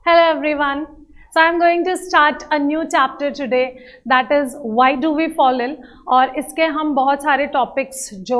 Hello everyone. So I'm going to start a new chapter today, that is why do we fall ill. और इसके हम बहुत सारे topics जो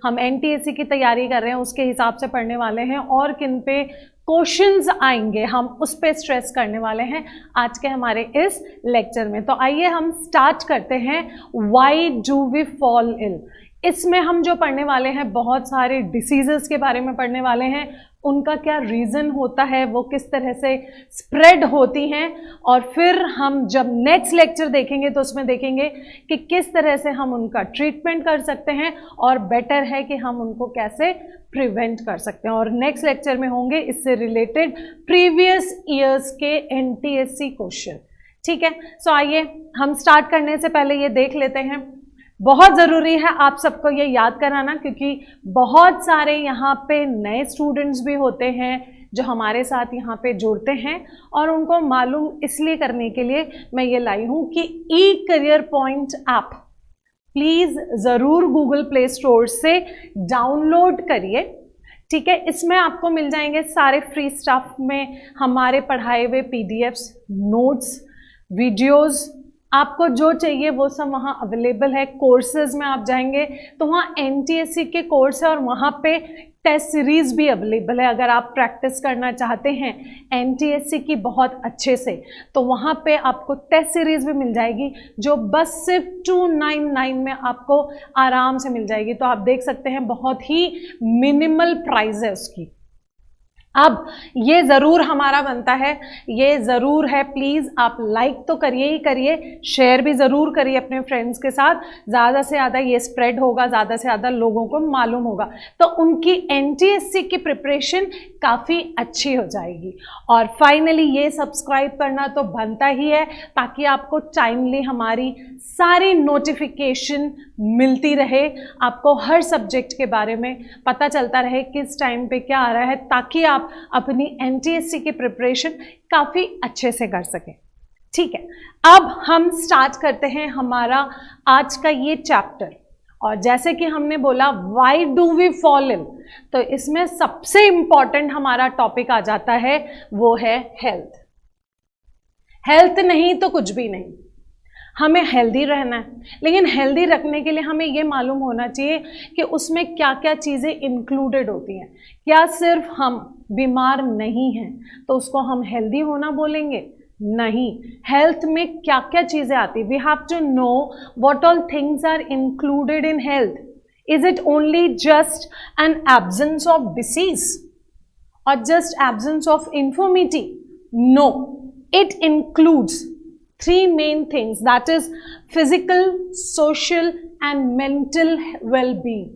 हम NTSC की तैयारी कर रहे हैं उसके हिसाब से पढ़ने वाले हैं और किन पे क्वेश्चंस आएंगे हम उस पे स्ट्रेस करने वाले हैं आज के हमारे इस लेक्चर में। तो आइए हम स्टार्ट करते हैं why do we fall ill. इसमें हम जो पढ़ने वाले हैं बहुत सारे डिसीजेस के बारे में पढ़ने वाले हैं, उनका क्या रीज़न होता है, वो किस तरह से स्प्रेड होती हैं, और फिर हम जब नेक्स्ट लेक्चर देखेंगे तो उसमें देखेंगे कि किस तरह से हम उनका ट्रीटमेंट कर सकते हैं और बेटर है कि हम उनको कैसे प्रिवेंट कर सकते हैं। और नेक्स्ट लेक्चर में होंगे इससे रिलेटेड प्रीवियस ईयर्स के NTSC क्वेश्चन। ठीक है, सो आइए हम स्टार्ट करने से पहले ये देख लेते हैं। बहुत ज़रूरी है आप सबको ये याद कराना, क्योंकि बहुत सारे यहाँ पे नए स्टूडेंट्स भी होते हैं जो हमारे साथ यहाँ पे जुड़ते हैं और उनको मालूम इसलिए करने के लिए मैं ये लाई हूँ कि ई-करियर पॉइंट ऐप प्लीज़ ज़रूर गूगल प्ले स्टोर से डाउनलोड करिए। ठीक है, इसमें आपको मिल जाएंगे सारे फ्री स्टफ में हमारे पढ़ाए हुए PDFs, नोट्स, वीडियोज़, आपको जो चाहिए वो सब वहाँ अवेलेबल है। कोर्सेज में आप जाएंगे तो वहाँ NTSC के कोर्स है और वहाँ पे टेस्ट सीरीज़ भी अवेलेबल है। अगर आप प्रैक्टिस करना चाहते हैं NTSC की बहुत अच्छे से तो वहाँ पे आपको टेस्ट सीरीज़ भी मिल जाएगी जो बस सिर्फ 299 में आपको आराम से मिल जाएगी। तो आप देख सकते हैं बहुत ही मिनिमल प्राइस है उसकी। अब ये ज़रूर हमारा बनता है, ये ज़रूर है, प्लीज़ आप लाइक तो करिए ही करिए, शेयर भी ज़रूर करिए अपने फ्रेंड्स के साथ। ज़्यादा से ज़्यादा ये स्प्रेड होगा, ज़्यादा से ज़्यादा लोगों को मालूम होगा तो उनकी NTSC की प्रिपरेशन काफ़ी अच्छी हो जाएगी। और फाइनली ये सब्सक्राइब करना तो बनता ही है ताकि आपको टाइमली हमारी सारी नोटिफिकेशन मिलती रहे, आपको हर सब्जेक्ट के बारे में पता चलता रहे किस टाइम पे क्या आ रहा है, ताकि आप अपनी NTSC की प्रिपरेशन काफ़ी अच्छे से कर सकें। ठीक है, अब हम स्टार्ट करते हैं हमारा आज का ये चैप्टर। और जैसे कि हमने बोला why do we fall ill, तो इसमें सबसे इंपॉर्टेंट हमारा टॉपिक आ जाता है, वो है हेल्थ। हेल्थ नहीं तो कुछ भी नहीं। हमें हेल्दी रहना है, लेकिन हेल्दी रखने के लिए हमें ये मालूम होना चाहिए कि उसमें क्या क्या चीज़ें इंक्लूडेड होती हैं। क्या सिर्फ हम बीमार नहीं हैं तो उसको हम हेल्दी होना बोलेंगे? नहीं, हेल्थ में क्या क्या चीज़ें आती, we have to know what all things are included in health. Is it only just an absence of disease or just absence of infirmity? No, it includes three main things, that is physical, social and mental well-being।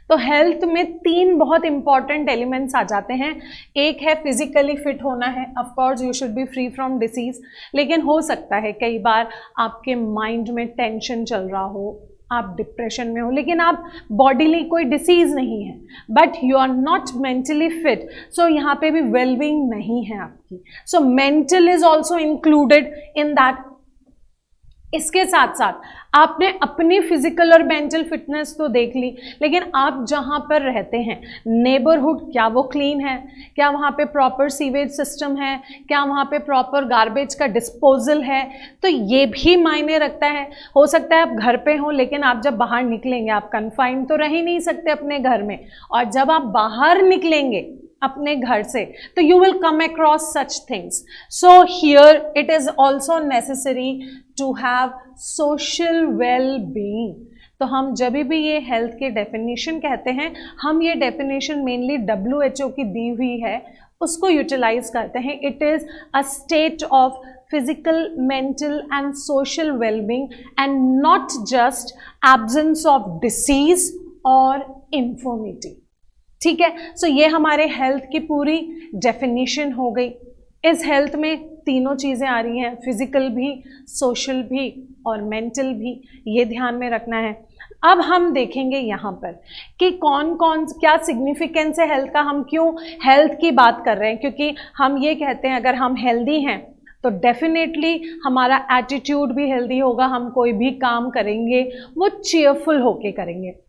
तो health में तीन बहुत important elements आ जाते हैं। एक है physically fit होना है, of course you should be free from disease, लेकिन हो सकता है कई बार आपके माइंड में टेंशन चल रहा हो, आप डिप्रेशन में हो, लेकिन आप बॉडीली कोई डिसीज़ नहीं है, but you are not mentally fit, so यहाँ पे भी वेलबींग नहीं है आपकी। So mental is also included in that. इसके साथ साथ आपने अपनी फिजिकल और मेंटल फिटनेस तो देख ली, लेकिन आप जहाँ पर रहते हैं नेबरहुड, क्या वो क्लीन है? क्या वहाँ पे प्रॉपर सीवेज सिस्टम है? क्या वहाँ पे प्रॉपर गार्बेज का डिस्पोजल है? तो ये भी मायने रखता है। हो सकता है आप घर पे हो, लेकिन आप जब बाहर निकलेंगे, आप कन्फाइंड तो रह ही नहीं सकते अपने घर में, और जब आप बाहर निकलेंगे अपने घर से तो you will come across such things. So here it is also necessary to have social well being. तो हम जब भी ये हेल्थ के डेफिनेशन कहते हैं, हम ये डेफिनेशन मेनली WHO की दी हुई है उसको यूटिलाइज करते हैं। It is a state of physical, mental and social wellbeing and not just absence of disease और इंफॉर्मिटी। ठीक है, सो ये हमारे हेल्थ की पूरी डेफिनेशन हो गई। इस हेल्थ में तीनों चीज़ें आ रही हैं, फिजिकल भी, सोशल भी और मेंटल भी, ये ध्यान में रखना है। अब हम देखेंगे यहाँ पर कि कौन कौन क्या सिग्निफिकेंस है हेल्थ का, हम क्यों हेल्थ की बात कर रहे हैं, क्योंकि हम ये कहते हैं अगर हम हेल्दी हैं तो डेफिनेटली हमारा एटीट्यूड भी हेल्दी होगा, हम कोई भी काम करेंगे वो चीयरफुल होके करेंगे।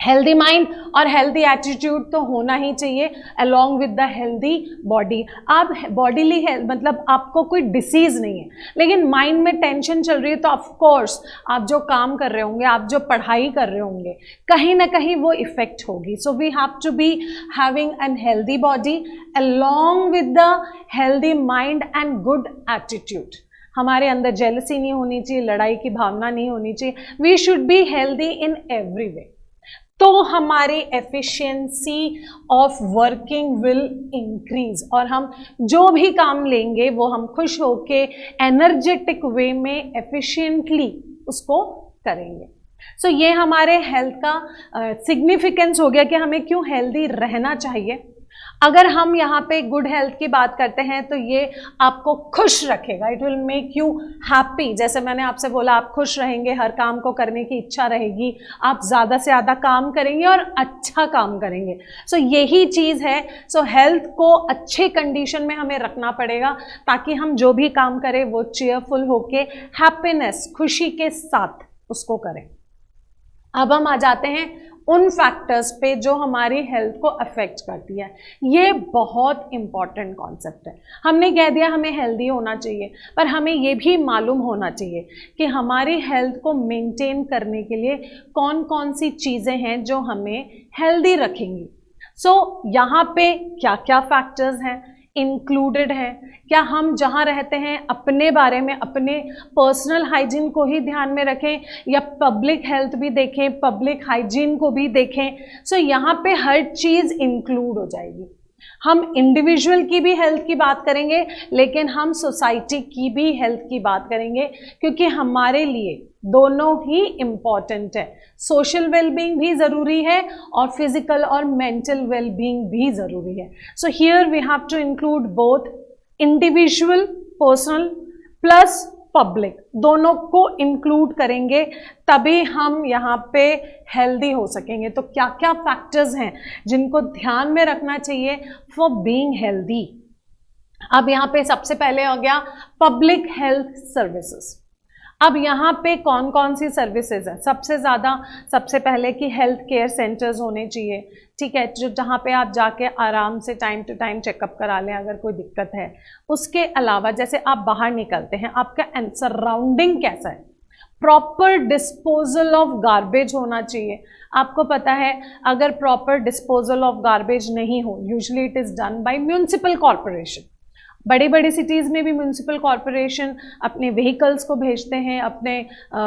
हेल्दी माइंड और हेल्दी एटीट्यूड तो होना ही चाहिए along with the healthy body. आप बॉडीली हेल्थ मतलब आपको कोई डिसीज नहीं है, लेकिन माइंड में टेंशन चल रही है, तो ऑफ कोर्स आप जो काम कर रहे होंगे, आप जो पढ़ाई कर रहे होंगे, कहीं ना कहीं वो इफेक्ट होगी। So we have to be having an healthy body along with the healthy mind and good attitude. हमारे अंदर जेलसी नहीं होनी चाहिए, लड़ाई की भावना नहीं होनी चाहिए। We should be healthy in every way. तो हमारी efficiency of working will increase, और हम जो भी काम लेंगे वो हम खुश होके एनर्जेटिक वे में एफिशिएंटली उसको करेंगे। सो ये हमारे हेल्थ का सिग्निफिकेंस हो गया कि हमें क्यों हेल्दी रहना चाहिए। अगर हम यहाँ पे गुड हेल्थ की बात करते हैं तो ये आपको खुश रखेगा, it will make you happy. जैसे मैंने आपसे बोला, आप खुश रहेंगे, हर काम को करने की इच्छा रहेगी, आप ज़्यादा से ज़्यादा काम करेंगे और अच्छा काम करेंगे। सो यही चीज़ है। सो हेल्थ को अच्छे कंडीशन में हमें रखना पड़ेगा ताकि हम जो भी काम करें वो चेयरफुल होके हैप्पीनेस, खुशी के साथ उसको करें। अब हम आ जाते हैं उन फैक्टर्स पे जो हमारी हेल्थ को अफेक्ट करती है। ये बहुत इंपॉर्टेंट कॉन्सेप्ट है। हमने कह दिया हमें हेल्दी होना चाहिए, पर हमें ये भी मालूम होना चाहिए कि हमारी हेल्थ को मेंटेन करने के लिए कौन कौन सी चीज़ें हैं जो हमें हेल्दी रखेंगी। सो यहाँ पे क्या क्या फैक्टर्स हैं इंक्लूडेड है। क्या हम जहाँ रहते हैं अपने बारे में, अपने पर्सनल हाइजीन को ही ध्यान में रखें या पब्लिक हेल्थ भी देखें, पब्लिक हाइजीन को भी देखें। सो यहाँ पे हर चीज़ इंक्लूड हो जाएगी। हम इंडिविजुअल की भी हेल्थ की बात करेंगे, लेकिन हम सोसाइटी की भी हेल्थ की बात करेंगे, क्योंकि हमारे लिए दोनों ही इम्पॉर्टेंट है। सोशल वेलबींग भी ज़रूरी है और फिजिकल और मेंटल वेलबींग भी ज़रूरी है। So here we have to include both individual, personal plus public, दोनों को इंक्लूड करेंगे तभी हम यहाँ पे हेल्दी हो सकेंगे। तो क्या क्या फैक्टर्स हैं जिनको ध्यान में रखना चाहिए फॉर बीइंग हेल्दी। अब यहाँ पे सबसे पहले हो गया पब्लिक हेल्थ सर्विसेज। अब यहाँ पे कौन कौन सी सर्विसेज है? सबसे पहले कि हेल्थ केयर सेंटर्स होने चाहिए, ठीक है, जो जहाँ पे आप जाके आराम से टाइम टू टाइम चेकअप करा लें अगर कोई दिक्कत है। उसके अलावा जैसे आप बाहर निकलते हैं, आपका सराउंडिंग कैसा है, प्रॉपर डिस्पोजल ऑफ गार्बेज होना चाहिए। आपको पता है अगर प्रॉपर डिस्पोजल ऑफ गार्बेज नहीं हो, usually it is done by municipal corporation. बड़ी बड़ी सिटीज़ में भी म्यूनिसिपल कॉरपोरेशन अपने व्हीकल्स को भेजते हैं, अपने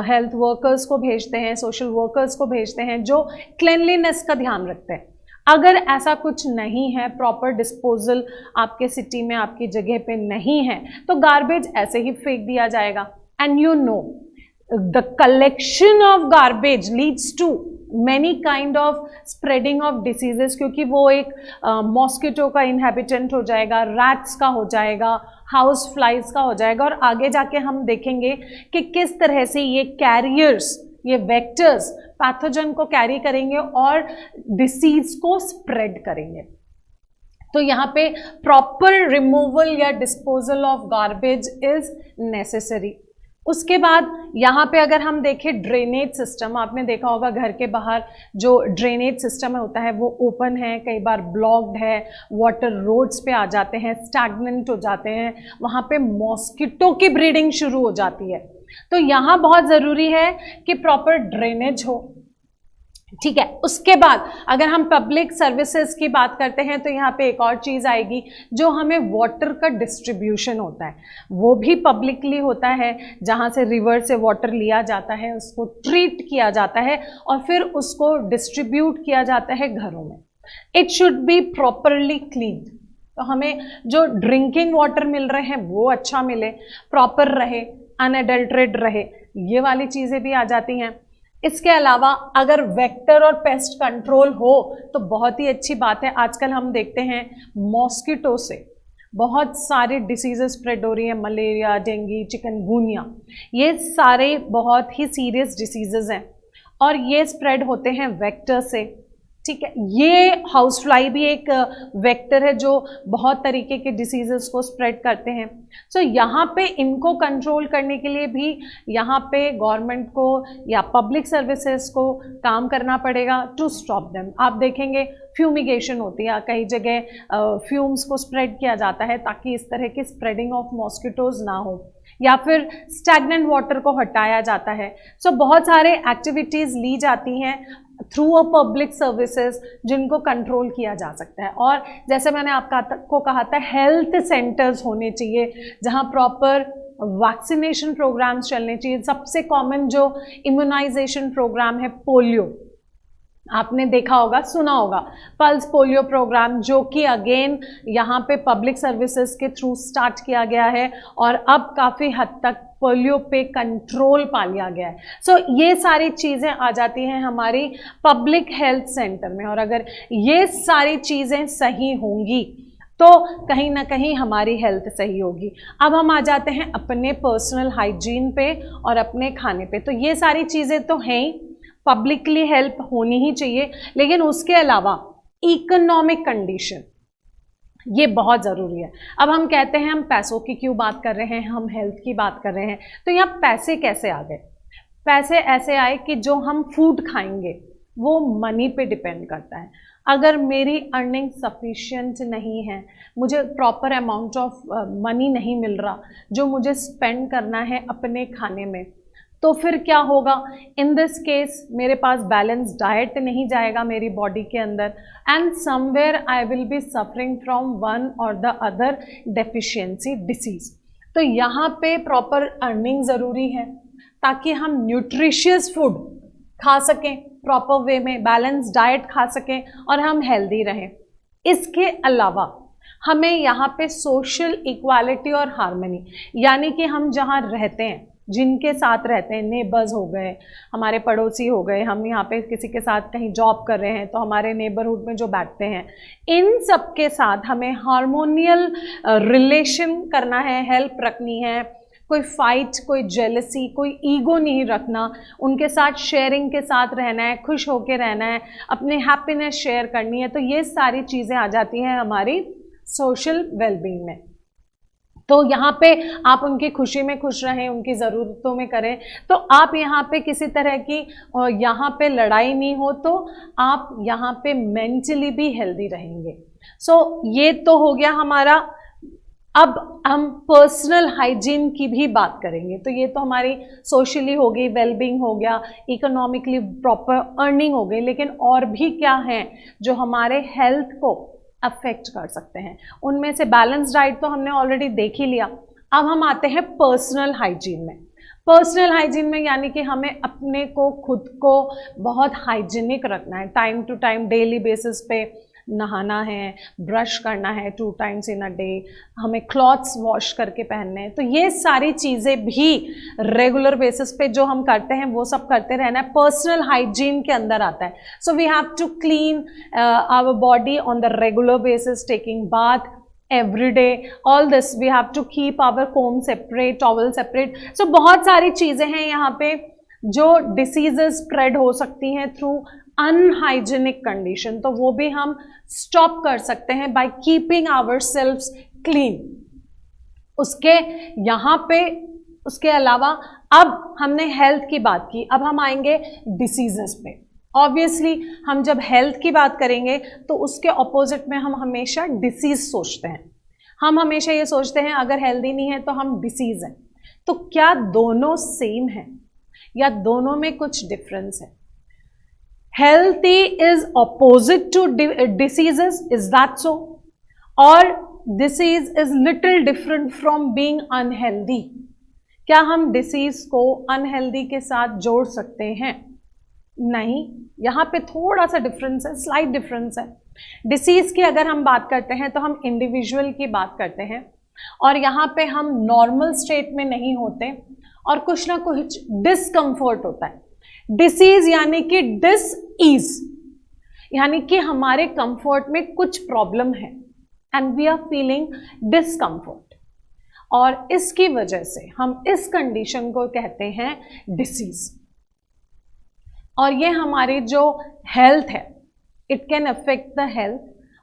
हेल्थ वर्कर्स को भेजते हैं, सोशल वर्कर्स को भेजते हैं जो क्लीनलीनेस का ध्यान रखते हैं। अगर ऐसा कुछ नहीं है, प्रॉपर डिस्पोजल आपके सिटी में, आपकी जगह पे नहीं है, तो गार्बेज ऐसे ही फेंक दिया जाएगा। And you know the collection of garbage leads to many kind of spreading of diseases, क्योंकि वो एक मॉस्किटो का इनहेबिटेंट हो जाएगा, रैट्स का हो जाएगा, हाउस फ्लाइज का हो जाएगा, और आगे जाके हम देखेंगे कि किस तरह से ये कैरियर्स, ये वेक्टर्स पैथोजन को कैरी करेंगे और डिसीज को स्प्रेड करेंगे। तो यहाँ पे प्रॉपर रिमूवल या disposal of garbage is necessary. उसके बाद यहाँ पे अगर हम देखें ड्रेनेज सिस्टम, आपने देखा होगा घर के बाहर जो ड्रेनेज सिस्टम होता है वो ओपन है, कई बार ब्लॉक्ड है, वाटर रोड्स पे आ जाते हैं, स्टैग्नेंट हो जाते हैं, वहाँ पे मॉस्किटो की ब्रीडिंग शुरू हो जाती है। तो यहाँ बहुत ज़रूरी है कि प्रॉपर ड्रेनेज हो, ठीक है। उसके बाद अगर हम पब्लिक सर्विसेज की बात करते हैं तो यहाँ पे एक और चीज़ आएगी, जो हमें वाटर का डिस्ट्रीब्यूशन होता है वो भी पब्लिकली होता है, जहाँ से रिवर से वाटर लिया जाता है, उसको ट्रीट किया जाता है और फिर उसको डिस्ट्रीब्यूट किया जाता है घरों में। It should be properly clean. तो हमें जो ड्रिंकिंग वाटर मिल रहे हैं वो अच्छा मिले, प्रॉपर रहे, अनएडल्ट्रेटेड रहे, ये वाली चीज़ें भी आ जाती हैं। इसके अलावा अगर वेक्टर और पेस्ट कंट्रोल हो तो बहुत ही अच्छी बात है। आजकल हम देखते हैं मॉस्किटो से बहुत सारी डिसीजेस स्प्रेड हो रही हैं, मलेरिया, डेंगू, चिकनगुनिया, ये सारे बहुत ही सीरियस डिसीजेज हैं और ये स्प्रेड होते हैं वेक्टर से। ठीक है। ये हाउस फ्लाई भी एक वेक्टर है जो बहुत तरीके के डिसीजेस को स्प्रेड करते हैं। सो यहाँ पे इनको कंट्रोल करने के लिए भी यहाँ पे गवर्नमेंट को या पब्लिक सर्विसेज को काम करना पड़ेगा टू स्टॉप देम। आप देखेंगे फ्यूमिगेशन होती है, कई जगह फ्यूम्स को स्प्रेड किया जाता है ताकि इस तरह की स्प्रेडिंग ऑफ मॉस्किटोज ना हो, या फिर स्टैग्नेंट वाटर को हटाया जाता है। सो बहुत सारे एक्टिविटीज़ ली जाती हैं थ्रू अ पब्लिक सर्विसेज जिनको कंट्रोल किया जा सकता है। और जैसे मैंने आपको कहा था, हेल्थ सेंटर्स होने चाहिए जहां प्रॉपर वैक्सीनेशन प्रोग्राम्स चलने चाहिए। सबसे कॉमन जो इम्यूनाइजेशन प्रोग्राम है पोलियो, आपने देखा होगा, सुना होगा, पल्स पोलियो प्रोग्राम, जो कि अगेन यहाँ पे पब्लिक सर्विसेज के थ्रू स्टार्ट किया गया है और अब काफ़ी हद तक पोलियो पे कंट्रोल पा लिया गया है। सो ये सारी चीज़ें आ जाती हैं हमारी पब्लिक हेल्थ सेंटर में, और अगर ये सारी चीज़ें सही होंगी तो कहीं ना कहीं हमारी हेल्थ सही होगी। अब हम आ जाते हैं अपने पर्सनल हाइजीन पे और अपने खाने पे। तो ये सारी चीज़ें तो हैं ही, पब्लिकली हेल्प होनी ही चाहिए, लेकिन उसके अलावा इकोनॉमिक कंडीशन ये बहुत ज़रूरी है। अब हम कहते हैं हम पैसों की क्यों बात कर रहे हैं, हम हेल्थ की बात कर रहे हैं, तो यहाँ पैसे कैसे आ गए? पैसे ऐसे आए कि जो हम फूड खाएंगे वो मनी पे डिपेंड करता है। अगर मेरी अर्निंग सफिशिएंट नहीं है, मुझे प्रॉपर अमाउंट ऑफ मनी नहीं मिल रहा जो मुझे स्पेंड करना है अपने खाने में, तो फिर क्या होगा? इन दिस केस मेरे पास बैलेंस डाइट नहीं जाएगा मेरी बॉडी के अंदर, and somewhere I will be suffering from one और द अदर डेफिशिएंसी डिसीज। तो यहाँ पे प्रॉपर अर्निंग ज़रूरी है ताकि हम न्यूट्रिशियस फूड खा सकें, प्रॉपर वे में बैलेंस डाइट खा सकें और हम हेल्दी रहें। इसके अलावा हमें यहाँ पे सोशल इक्वालिटी और हार्मनी, यानी कि हम जहाँ रहते हैं, जिनके साथ रहते हैं, नेबर्स हो गए, हमारे पड़ोसी हो गए, हम यहाँ पे किसी के साथ कहीं जॉब कर रहे हैं तो हमारे नेबरहुड में जो बैठते हैं, इन सब के साथ हमें हार्मोनियल रिलेशन करना है, हेल्प रखनी है। कोई फाइट, कोई जेलसी, कोई ईगो नहीं रखना, उनके साथ शेयरिंग के साथ रहना है, खुश होकर रहना है, अपने हैप्पीनेस शेयर करनी है। तो ये सारी चीज़ें आ जाती हैं हमारी सोशल वेलबींग में। तो यहाँ पे आप उनकी खुशी में खुश रहें, उनकी ज़रूरतों में करें, तो आप यहाँ पे किसी तरह की यहाँ पे लड़ाई नहीं हो, तो आप यहाँ पे मेंटली भी हेल्दी रहेंगे। सो ये तो हो गया हमारा। अब हम पर्सनल हाइजीन की भी बात करेंगे। तो ये तो हमारी सोशली हो गई, वेलबींग हो गया, इकोनॉमिकली प्रॉपर अर्निंग हो गई, लेकिन और भी क्या हैं जो हमारे हेल्थ को अफेक्ट कर सकते हैं। उनमें से बैलेंस डाइट तो हमने ऑलरेडी देख ही लिया। अब हम आते हैं पर्सनल हाइजीन में। पर्सनल हाइजीन में यानी कि हमें अपने को, खुद को बहुत हाइजीनिक रखना है। Time to time daily basis पे नहाना है, ब्रश करना है 2 टाइम्स इन अ डे, हमें क्लॉथ्स वॉश करके पहनने हैं। तो ये सारी चीज़ें भी रेगुलर बेसिस पे जो हम करते हैं वो सब करते रहना है, पर्सनल हाइजीन के अंदर आता है। So we have to clean our body on the regular basis, taking bath every day, all this we have to keep our comb separate, towel separate। so बहुत सारी चीज़ें हैं यहाँ पे जो डिसीजेज स्प्रेड हो सकती हैं थ्रू अनहाइजीनिक कंडीशन, तो वो भी हम स्टॉप कर सकते हैं बाय कीपिंग आवरसेल्व्स क्लीन। उसके यहाँ पे, उसके अलावा अब हमने हेल्थ की बात की, अब हम आएंगे डिसीजेस पे। ऑब्वियसली हम जब हेल्थ की बात करेंगे तो उसके ऑपोजिट में हम हमेशा डिसीज सोचते हैं। हम हमेशा ये सोचते हैं अगर हेल्दी नहीं है तो हम डिसीज हैं। तो क्या दोनों सेम है या दोनों में कुछ डिफरेंस है? Healthy is opposite to diseases, is that so? और disease is little different from being unhealthy. क्या हम डिसीज को अनहेल्दी के साथ जोड़ सकते हैं? नहीं, यहाँ पे थोड़ा सा डिफरेंस है, स्लाइट डिफरेंस है। डिसीज की अगर हम बात करते हैं तो हम इंडिविजुअल की बात करते हैं, और यहाँ पे हम नॉर्मल स्टेट में नहीं होते और कुछ ना कुछ डिस्कम्फर्ट होता है। डिसीज यानी कि डिस ईज, यानी कि हमारे कंफर्ट में कुछ प्रॉब्लम है and we are feeling discomfort, और इसकी वजह से हम इस कंडीशन को कहते हैं डिसीज। और ये हमारी जो हेल्थ है it can affect the health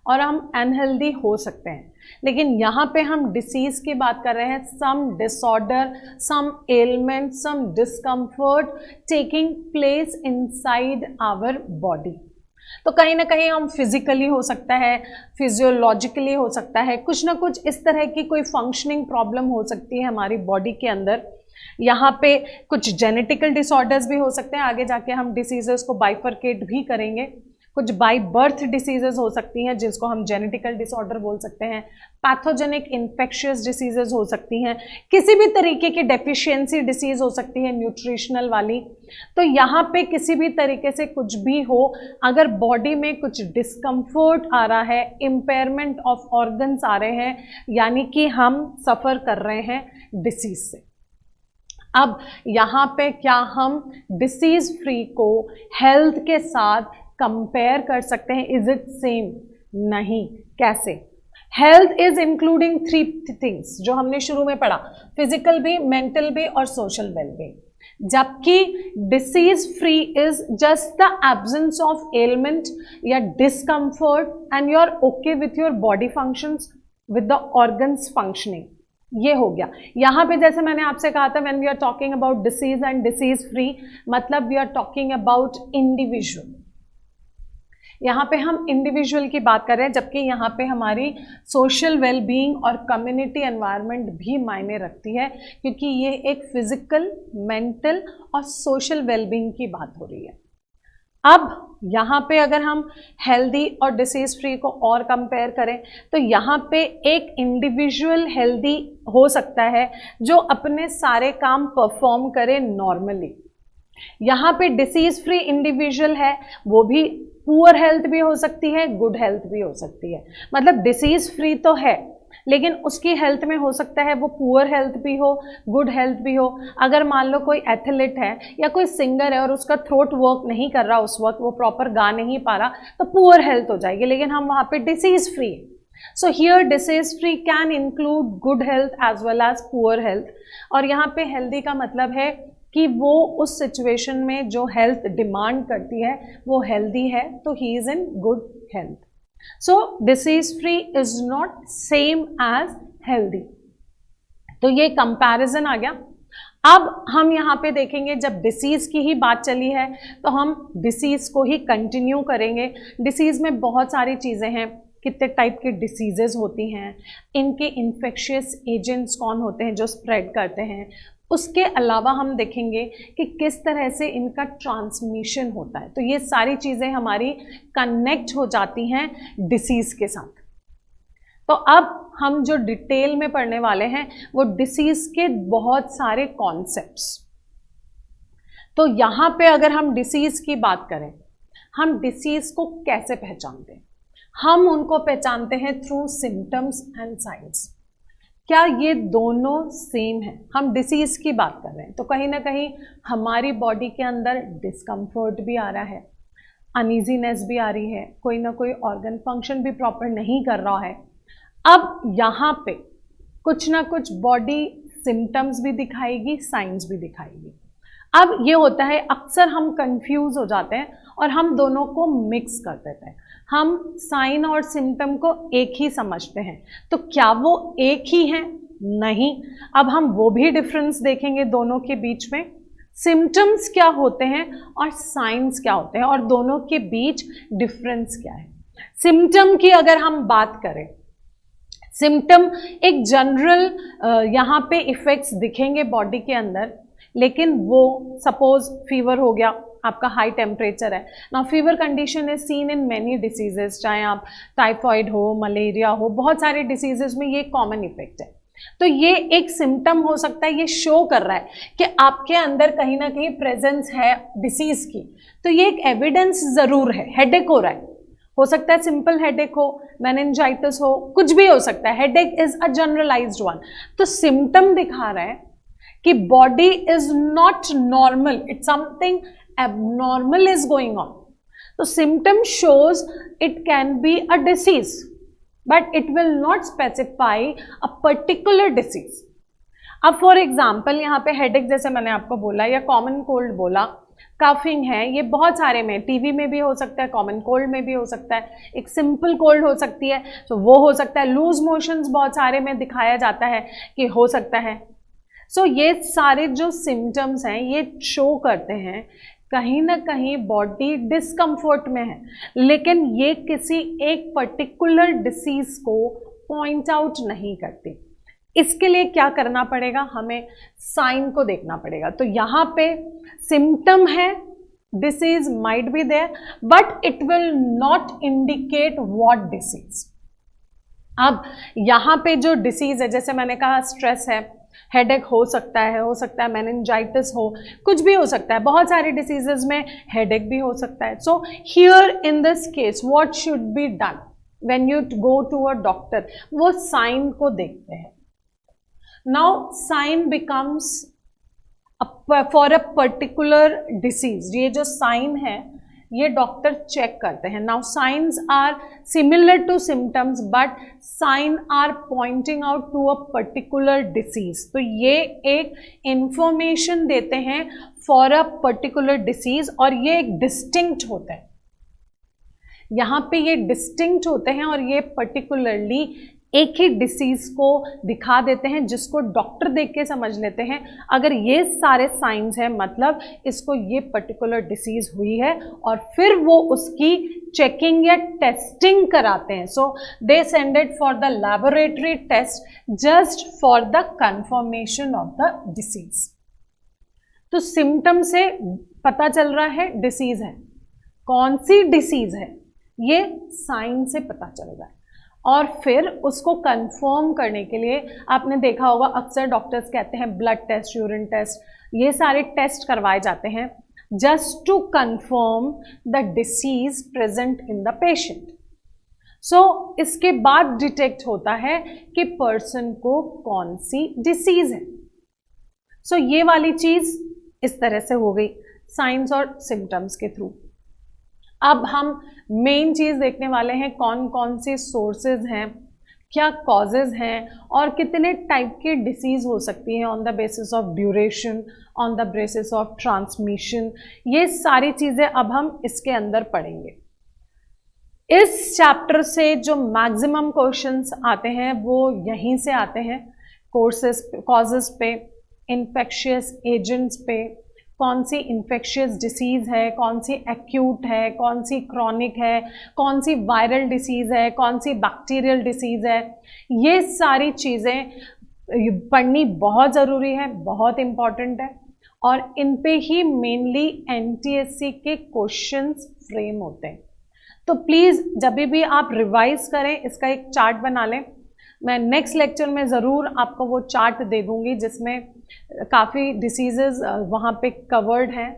और हम अनहेल्दी हो सकते हैं। लेकिन यहाँ पे हम डिसीज की बात कर रहे हैं, some disorder, some element, some discomfort taking place inside our body. तो कहीं ना कहीं हम फिजिकली हो सकता है, फिजियोलॉजिकली हो सकता है, कुछ ना कुछ इस तरह की कोई फंक्शनिंग प्रॉब्लम हो सकती है हमारी बॉडी के अंदर। यहाँ पे कुछ जेनेटिकल डिसऑर्डर्स भी हो सकते हैं, आगे जाके हम डिसीजेस को बाइफरकेट भी करेंगे। कुछ बाय बर्थ डिसीजेज हो सकती हैं जिसको हम जेनेटिकल डिसऑर्डर बोल सकते हैं, पैथोजेनिक इन्फेक्शियस डिसीजेज हो सकती हैं, किसी भी तरीके की डेफिशिएंसी डिसीज हो सकती है न्यूट्रिशनल वाली। तो यहाँ पे किसी भी तरीके से कुछ भी हो, अगर बॉडी में कुछ डिस्कम्फर्ट आ रहा है, इम्पेयरमेंट ऑफ ऑर्गन्स आ रहे हैं, यानी कि हम सफ़र कर रहे हैं डिसीज से। अब यहाँ पे क्या हम डिसीज फ्री को हेल्थ के साथ कंपेयर कर सकते हैं? Is it same? नहीं। कैसे? हेल्थ इज इंक्लूडिंग 3 थिंग्स जो हमने शुरू में पढ़ा, फिजिकल भी, मेंटल भी और सोशल वेलबींग। जबकि disease free is just the absence of element या discomfort and you are okay with your body functions, with the organs functioning. ये हो गया। यहाँ पे जैसे मैंने आपसे कहा था, when we are talking about disease and disease free, मतलब we are talking about individual. यहाँ पे हम इंडिविजुअल की बात कर रहे हैं, जबकि यहाँ पे हमारी सोशल वेलबींग और कम्युनिटी एनवायरनमेंट भी मायने रखती है, क्योंकि ये एक फिजिकल, मेंटल और सोशल वेलबींग की बात हो रही है। अब यहाँ पे अगर हम हेल्दी और डिसीज फ्री को और कंपेयर करें, तो यहाँ पे एक इंडिविजुअल हेल्दी हो सकता है जो अपने सारे काम परफॉर्म करे नॉर्मली। यहाँ पे डिसीज फ्री इंडिविजुअल है, वो भी पुअर हेल्थ भी हो सकती है, गुड हेल्थ भी हो सकती है। मतलब डिसीज फ्री तो है, लेकिन उसकी हेल्थ में हो सकता है वो पुअर हेल्थ भी हो, गुड हेल्थ भी हो। अगर मान लो कोई एथलीट है या कोई सिंगर है और उसका थ्रोट वर्क नहीं कर रहा उस वक्त, वो प्रॉपर गा नहीं पा रहा, तो पुअर हेल्थ हो जाएगी, लेकिन हम वहाँ पे डिसीज फ्री है। So here disease free can include good health as well as poor health. और यहाँ पे हेल्दी का मतलब है कि वो उस सिचुएशन में जो हेल्थ डिमांड करती है वो हेल्दी है, तो he is in good health. So disease free is not same as healthy. तो ये कंपैरिजन आ गया। अब हम यहाँ पे देखेंगे, जब डिसीज की ही बात चली है तो हम डिसीज को ही कंटिन्यू करेंगे। डिसीज में बहुत सारी चीज़ें हैं, कितने टाइप के डिसीजेज होती हैं, इनके इन्फेक्शियस एजेंट्स कौन होते हैं जो स्प्रेड करते हैं, उसके अलावा हम देखेंगे कि किस तरह से इनका ट्रांसमिशन होता है। तो ये सारी चीज़ें हमारी कनेक्ट हो जाती हैं डिसीज़ के साथ। तो अब हम जो डिटेल में पढ़ने वाले हैं वो डिसीज़ के बहुत सारे कॉन्सेप्ट्स। तो यहाँ पे अगर हम डिसीज़ की बात करें, हम डिसीज़ को कैसे पहचानते हैं? हम उनको पहचानते हैं थ्रू सिम्टम्स एंड साइंस। क्या ये दोनों सेम है? हम डिसीज़ की बात कर रहे हैं तो कहीं ना कहीं हमारी बॉडी के अंदर डिस्कम्फर्ट भी आ रहा है, अनईजीनेस भी आ रही है, कोई ना कोई ऑर्गन फंक्शन भी प्रॉपर नहीं कर रहा है। अब यहाँ पे कुछ ना कुछ बॉडी सिम्टम्स भी दिखाएगी, साइंस भी दिखाएगी। अब ये होता है, अक्सर हम कंफ्यूज हो जाते हैं और हम दोनों को मिक्स कर देते हैं। हम साइन और सिम्टम को एक ही समझते हैं, तो क्या वो एक ही हैं? नहीं। अब हम वो भी डिफरेंस देखेंगे दोनों के बीच में, सिम्टम्स क्या होते हैं और साइंस क्या होते हैं और दोनों के बीच डिफरेंस क्या है। सिम्टम की अगर हम बात करें, सिम्टम एक जनरल यहाँ पे इफेक्ट्स दिखेंगे बॉडी के अंदर, लेकिन वो सपोज फीवर हो गया, आपका हाई टेम्परेचर है ना, fever condition is seen in many diseases, चाहे आप टाइफॉइड हो, मलेरिया हो, बहुत सारे डिसीजेस में ये कॉमन इफेक्ट है। तो ये एक सिम्टम हो सकता है, ये शो कर रहा है कि आपके अंदर कहीं ना कहीं प्रेजेंस है डिसीज की। तो ये एक एविडेंस जरूर है। हेडेक हो रहा है, हो सकता है सिंपल हेडेक हो, मेनिंजाइटिस हो, कुछ भी हो सकता है। Headache is a generalized one. तो सिम्टम दिखा रहा है कि body is not normal, it's something abnormal is going on. So symptom shows it can be a disease, but it will not specify a particular disease. अब for example यहाँ पे headache जैसे मैंने आपको बोला या कॉमन कोल्ड बोला, coughing है, ये बहुत सारे में, टीवी में भी हो सकता है, कॉमन कोल्ड में भी हो सकता है, एक सिंपल कोल्ड हो सकती है तो वो हो सकता है, लूज मोशंस बहुत सारे में दिखाया जाता है कि हो सकता है। सो ये सारे जो सिम्टम्स हैं ये शो करते हैं कहीं ना कहीं बॉडी डिस्कम्फर्ट में है, लेकिन ये किसी एक पर्टिकुलर डिसीज को पॉइंट आउट नहीं करती। इसके लिए क्या करना पड़ेगा, हमें साइन को देखना पड़ेगा। तो यहाँ पे सिम्टम है, disease might be there but it will not indicate what disease. अब यहाँ पे जो डिसीज है, जैसे मैंने कहा स्ट्रेस है, हेडेक हो सकता है मेनिंजाइटिस हो, कुछ भी हो सकता है, बहुत सारे डिसीजेस में हेडेक भी हो सकता है। So here in this case what should be done when you go to a doctor, वो साइन को देखते हैं। Now sign becomes for a particular disease, ये जो साइन है ये डॉक्टर चेक करते हैं। Now signs are similar to symptoms but sign are pointing out to a particular disease. तो ये एक इंफॉर्मेशन देते हैं फॉर अ पर्टिकुलर डिसीज और ये एक डिस्टिंक्ट होता है, यहाँ पे ये डिस्टिंक्ट होते हैं और ये पर्टिकुलरली एक ही डिसीज को दिखा देते हैं जिसको डॉक्टर देख के समझ लेते हैं अगर ये सारे साइंस हैं मतलब इसको ये पर्टिकुलर डिसीज हुई है, और फिर वो उसकी चेकिंग या टेस्टिंग कराते हैं। So they send it for the laboratory test just for the confirmation of the disease. तो सिम्टम से पता चल रहा है डिसीज है, कौन सी डिसीज है ये साइन से पता चल रहा है। और फिर उसको कंफर्म करने के लिए आपने देखा होगा अक्सर डॉक्टर्स कहते हैं ब्लड टेस्ट, यूरिन टेस्ट, ये सारे टेस्ट करवाए जाते हैं just to confirm the disease present in the patient. So इसके बाद डिटेक्ट होता है कि पर्सन को कौन सी डिसीज है। सो ये वाली चीज इस तरह से हो गई साइंस और सिम्टम्स के थ्रू। अब हम मेन चीज़ देखने वाले हैं कौन कौन से सोर्सेज हैं, क्या कॉजेज हैं और कितने टाइप की डिसीज़ हो सकती हैं on the basis of duration, on the basis of transmission. ये सारी चीज़ें अब हम इसके अंदर पढ़ेंगे। इस चैप्टर से जो मैक्सिमम क्वेश्चंस आते हैं वो यहीं से आते हैं, कॉजेज पे, इन्फेक्शियस एजेंट्स पे, कौन सी इन्फेक्शियस डिसीज़ है, कौन सी एक्यूट है, कौन सी क्रॉनिक है, कौन सी वायरल डिसीज़ है, कौन सी बैक्टीरियल डिसीज़ है। ये सारी चीज़ें पढ़नी बहुत ज़रूरी है, बहुत इम्पॉर्टेंट है और इन पे ही मेनली एनटीएससी के क्वेश्चंस फ्रेम होते हैं। तो प्लीज़ जब भी आप रिवाइज करें इसका एक चार्ट बना लें। मैं नेक्स्ट लेक्चर में ज़रूर आपको वो चार्ट दे दूँगी जिसमें काफ़ी डिसीज़ेस वहाँ पे कवर्ड हैं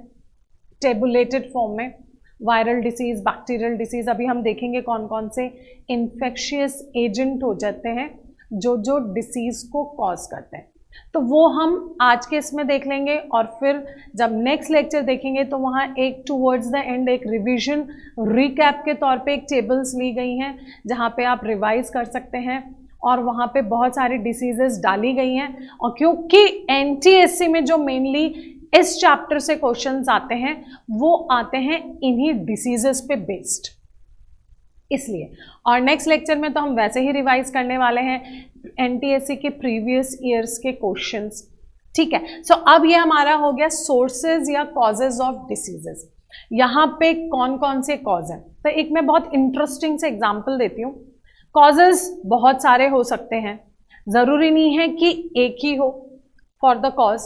टेबुलेटेड फॉर्म में, वायरल डिसीज़, बैक्टीरियल डिसीज़। अभी हम देखेंगे कौन कौन से इन्फेक्शियस एजेंट हो जाते हैं जो जो डिसीज़ को कॉज करते हैं। तो वो हम आज के इसमें देख लेंगे और फिर जब नेक्स्ट लेक्चर देखेंगे तो वहाँ एक टूवर्ड्स द एंड एक रिवीजन रिकैप के तौर पे एक टेबल्स ली गई हैं जहाँ पे आप रिवाइज कर सकते हैं और वहाँ पे बहुत सारी डिसीजेस डाली गई हैं। और क्योंकि एनटीएससी में जो मेनली इस चैप्टर से क्वेश्चंस आते हैं वो आते हैं इन्हीं डिसीजेस पे बेस्ड, इसलिए। और नेक्स्ट लेक्चर में तो हम वैसे ही रिवाइज करने वाले हैं एनटीएससी के प्रीवियस ईयर्स के क्वेश्चंस, ठीक है। सो अब ये हमारा हो गया सोर्सेज या कॉजेज ऑफ डिसीजेस। यहाँ पे कौन कौन से कॉज हैं, तो एक मैं बहुत इंटरेस्टिंग से एग्जाम्पल देती हूँ। कॉजेज बहुत सारे हो सकते हैं, ज़रूरी नहीं है कि एक ही हो फॉर द कॉज।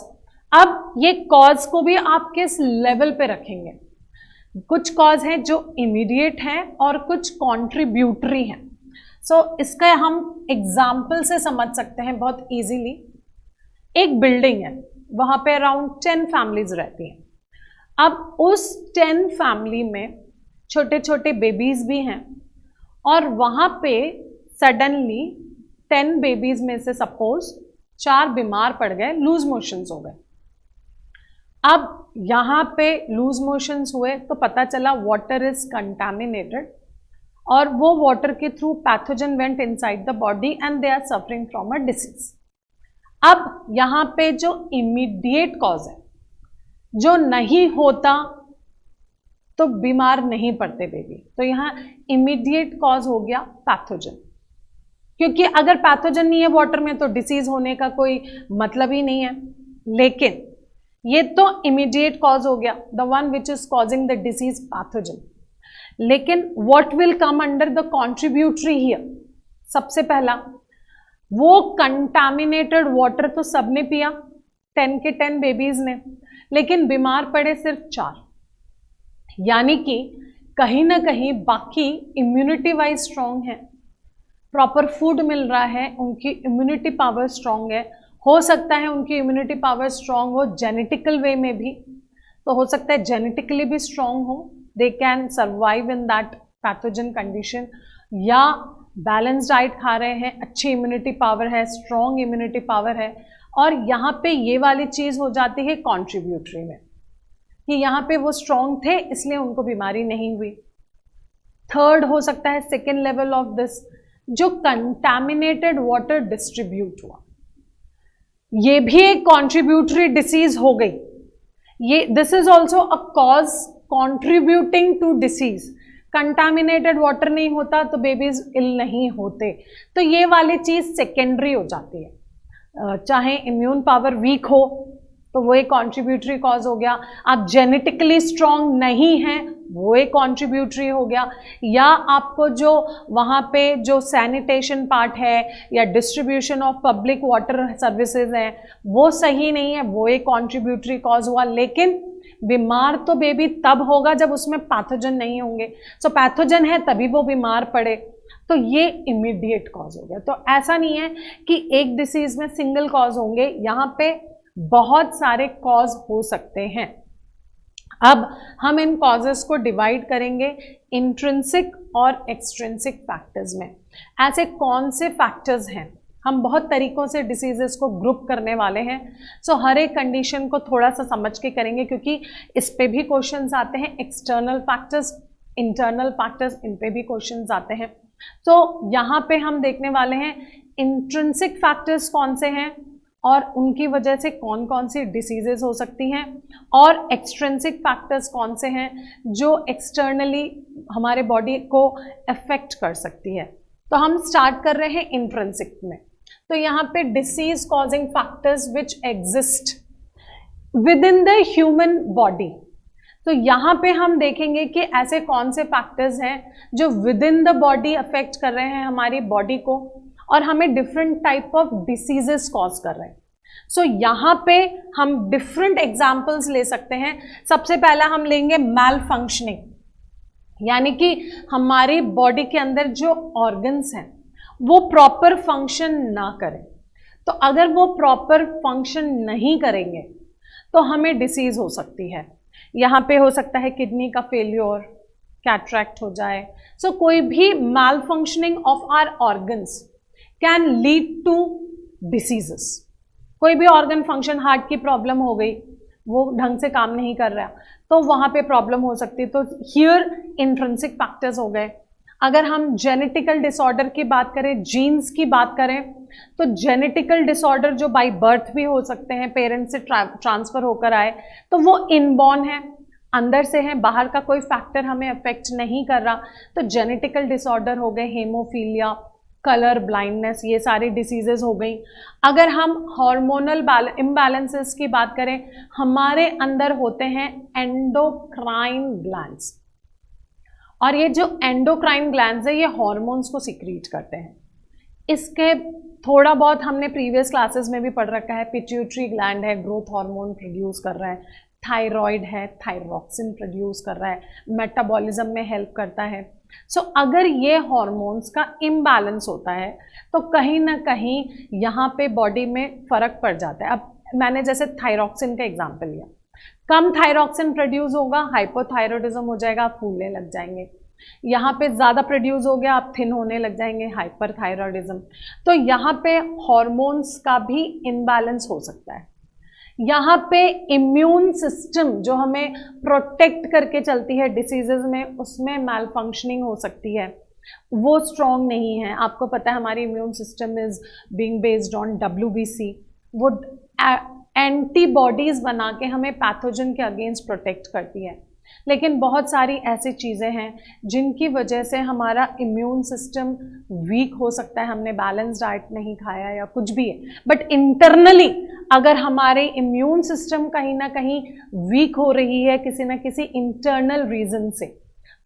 अब ये कॉज को भी आप किस लेवल पे रखेंगे, कुछ कॉज हैं जो इमीडिएट हैं और कुछ कॉन्ट्रीब्यूटरी हैं। सो इसका हम एग्जाम्पल से समझ सकते हैं बहुत इजीली। एक बिल्डिंग है, वहाँ पे अराउंड 10 फैमिलीज रहती हैं। अब उस 10 फैमिली में छोटे छोटे बेबीज भी हैं और वहाँ पे सडनली 10 बेबीज में से सपोज 4 बीमार पड़ गए, लूज मोशंस हो गए। अब यहाँ पे लूज मोशंस हुए तो पता चला वाटर इज कंटामिनेटेड और वो वाटर के through pathogen went inside the body and they are suffering from a disease. अब यहाँ पे जो इमीडिएट कॉज है जो नहीं होता तो बीमार नहीं पड़ते बेबी। तो यहाँ इमीडिएट कॉज हो गया पैथोजन, क्योंकि अगर पैथोजन नहीं है वाटर में तो डिसीज होने का कोई मतलब ही नहीं है। लेकिन ये तो इमीडिएट कॉज हो गया, the one which is causing the disease pathogen. लेकिन what will come under the contributory here? सबसे पहला, वो कंटामिनेटेड वाटर तो सबने पिया, 10 के 10 बेबीज ने, लेकिन बीमार पड़े सिर्फ 4। यानी कि कहीं ना कहीं बाकी इम्यूनिटी वाइज स्ट्रांग है, प्रॉपर फूड मिल रहा है, उनकी इम्यूनिटी पावर स्ट्रांग है। हो सकता है उनकी इम्यूनिटी पावर स्ट्रांग हो जेनेटिकल वे में भी, तो हो सकता है जेनेटिकली भी स्ट्रांग हो, they can survive in that pathogen condition, या बैलेंस डाइट खा रहे हैं, अच्छी इम्यूनिटी पावर है, स्ट्रांग इम्यूनिटी पावर है। और यहाँ पे ये वाली चीज़ हो जाती है कॉन्ट्रीब्यूटरी में, कि यहाँ पे वो स्ट्रांग थे इसलिए उनको बीमारी नहीं हुई। थर्ड हो सकता है सेकेंड लेवल ऑफ दिस, जो कंटामिनेटेड वाटर डिस्ट्रीब्यूट हुआ, ये भी एक कॉन्ट्रीब्यूटरी डिसीज हो गई। ये this is also a cause contributing to disease. Contaminated water नहीं होता तो बेबीज इल नहीं होते, तो ये वाली चीज सेकेंडरी हो जाती है। चाहे इम्यून पावर वीक हो तो वो एक कॉन्ट्रीब्यूटरी कॉज हो गया, आप जेनेटिकली स्ट्रांग नहीं हैं वो एक कॉन्ट्रीब्यूटरी हो गया, या आपको जो वहाँ पे जो सैनिटेशन पार्ट है या distribution of public water services हैं वो सही नहीं है, वो एक कॉन्ट्रीब्यूटरी कॉज हुआ। लेकिन बीमार तो बेबी तब होगा जब उसमें पैथोजन नहीं होंगे, सो पैथोजन है तभी वो बीमार पड़े, तो ये इमीडिएट कॉज हो गया। तो ऐसा नहीं है कि एक डिसीज में सिंगल कॉज होंगे, यहाँ पे बहुत सारे कॉज हो सकते हैं। अब हम इन कॉजेस को डिवाइड करेंगे इंट्रिंसिक और एक्सट्रिंसिक फैक्टर्स में। ऐसे कौन से फैक्टर्स हैं, हम बहुत तरीकों से डिसीजेस को ग्रुप करने वाले हैं। सो हर एक कंडीशन को थोड़ा सा समझ के करेंगे, क्योंकि इस पे भी क्वेश्चंस आते हैं, एक्सटर्नल फैक्टर्स, इंटरनल फैक्टर्स, इन पे भी क्वेश्चंस आते हैं। तो यहाँ पे हम देखने वाले हैं इंट्रिंसिक फैक्टर्स कौन से हैं और उनकी वजह से कौन कौन सी डिसीजेस हो सकती हैं, और एक्सट्रिंसिक फैक्टर्स कौन से हैं जो एक्सटर्नली हमारे बॉडी को अफेक्ट कर सकती है। तो हम स्टार्ट कर रहे हैं इंट्रिंसिक में। तो यहाँ पे disease causing factors which exist with in the human body. तो यहाँ पे हम देखेंगे कि ऐसे कौन से फैक्टर्स हैं जो with in the body affect कर रहे हैं हमारी बॉडी को और हमें different type of diseases cause कर रहे हैं। सो यहाँ पे हम डिफरेंट एग्जाम्पल्स ले सकते हैं। सबसे पहला हम लेंगे मैल फंक्शनिंग, यानी कि हमारी बॉडी के अंदर जो ऑर्गन्स हैं वो प्रॉपर फंक्शन ना करें। तो अगर वो प्रॉपर फंक्शन नहीं करेंगे तो हमें डिसीज हो सकती है। यहाँ पे हो सकता है किडनी का फेल्योर, कैटरैक्ट हो जाए। सो कोई भी malfunctioning of our organs can lead to diseases. कोई भी ऑर्गन फंक्शन, हार्ट की प्रॉब्लम हो गई, वो ढंग से काम नहीं कर रहा, तो वहाँ पे प्रॉब्लम हो सकती है। तो हियर इंट्रिंसिक फैक्टर्स हो गए। अगर हम जेनेटिकल डिसऑर्डर की बात करें, जीन्स की बात करें, तो जेनेटिकल डिसऑर्डर जो बाय बर्थ भी हो सकते हैं, पेरेंट्स से ट्रांसफर होकर आए, तो वो इनबॉर्न है, अंदर से है, बाहर का कोई फैक्टर हमें अफेक्ट नहीं कर रहा। तो जेनेटिकल डिसऑर्डर हो गए, हेमोफीलिया, कलर ब्लाइंडनेस, ये सारी डिसीजेज हो गई। अगर हम हार्मोनल इम्बैलेंसेस की बात करें, हमारे अंदर होते हैं एंडोक्राइन ग्लैंड्स, और ये जो एंडोक्राइन ग्लैंड्स है ये हार्मोन्स को सिक्रीट करते हैं। इसके थोड़ा बहुत हमने प्रीवियस क्लासेस में भी पढ़ रखा है। पिट्यूटरी ग्लैंड है, ग्रोथ हार्मोन प्रोड्यूस कर रहा है, थायराइड है, थायरॉक्सिन प्रोड्यूस कर रहा है, मेटाबॉलिज्म में हेल्प करता है। सो अगर ये हार्मोन्स का इम्बैलेंस होता है तो कहीं ना कहीं यहाँ पे बॉडी में फर्क पड़ जाता है। अब मैंने जैसे थायरॉक्सिन का एग्जांपल लिया, कम थायरॉक्सिन प्रोड्यूस होगा, हाइपोथायरॉयडिज्म हो जाएगा, आप फूलने लग जाएंगे। यहाँ पे ज़्यादा प्रोड्यूस हो गया, आप थिन होने लग जाएंगे, हाइपरथायरॉयडिज्म। तो यहाँ पे हार्मोन्स का भी इम्बैलेंस हो सकता है। यहाँ पे इम्यून सिस्टम जो हमें प्रोटेक्ट करके चलती है डिसीजेज में, उसमें मैल फंक्शनिंग हो सकती है, वो स्ट्रॉन्ग नहीं है। आपको पता है हमारी immune system is being based on WBC, वो एंटीबॉडीज बना के हमें पैथोजन के अगेंस्ट प्रोटेक्ट करती है। लेकिन बहुत सारी ऐसी चीज़ें हैं जिनकी वजह से हमारा इम्यून सिस्टम वीक हो सकता है, हमने बैलेंस डाइट नहीं खाया या कुछ भी है, बट इंटरनली अगर हमारे इम्यून सिस्टम कहीं ना कहीं वीक हो रही है किसी ना किसी इंटरनल रीजन से,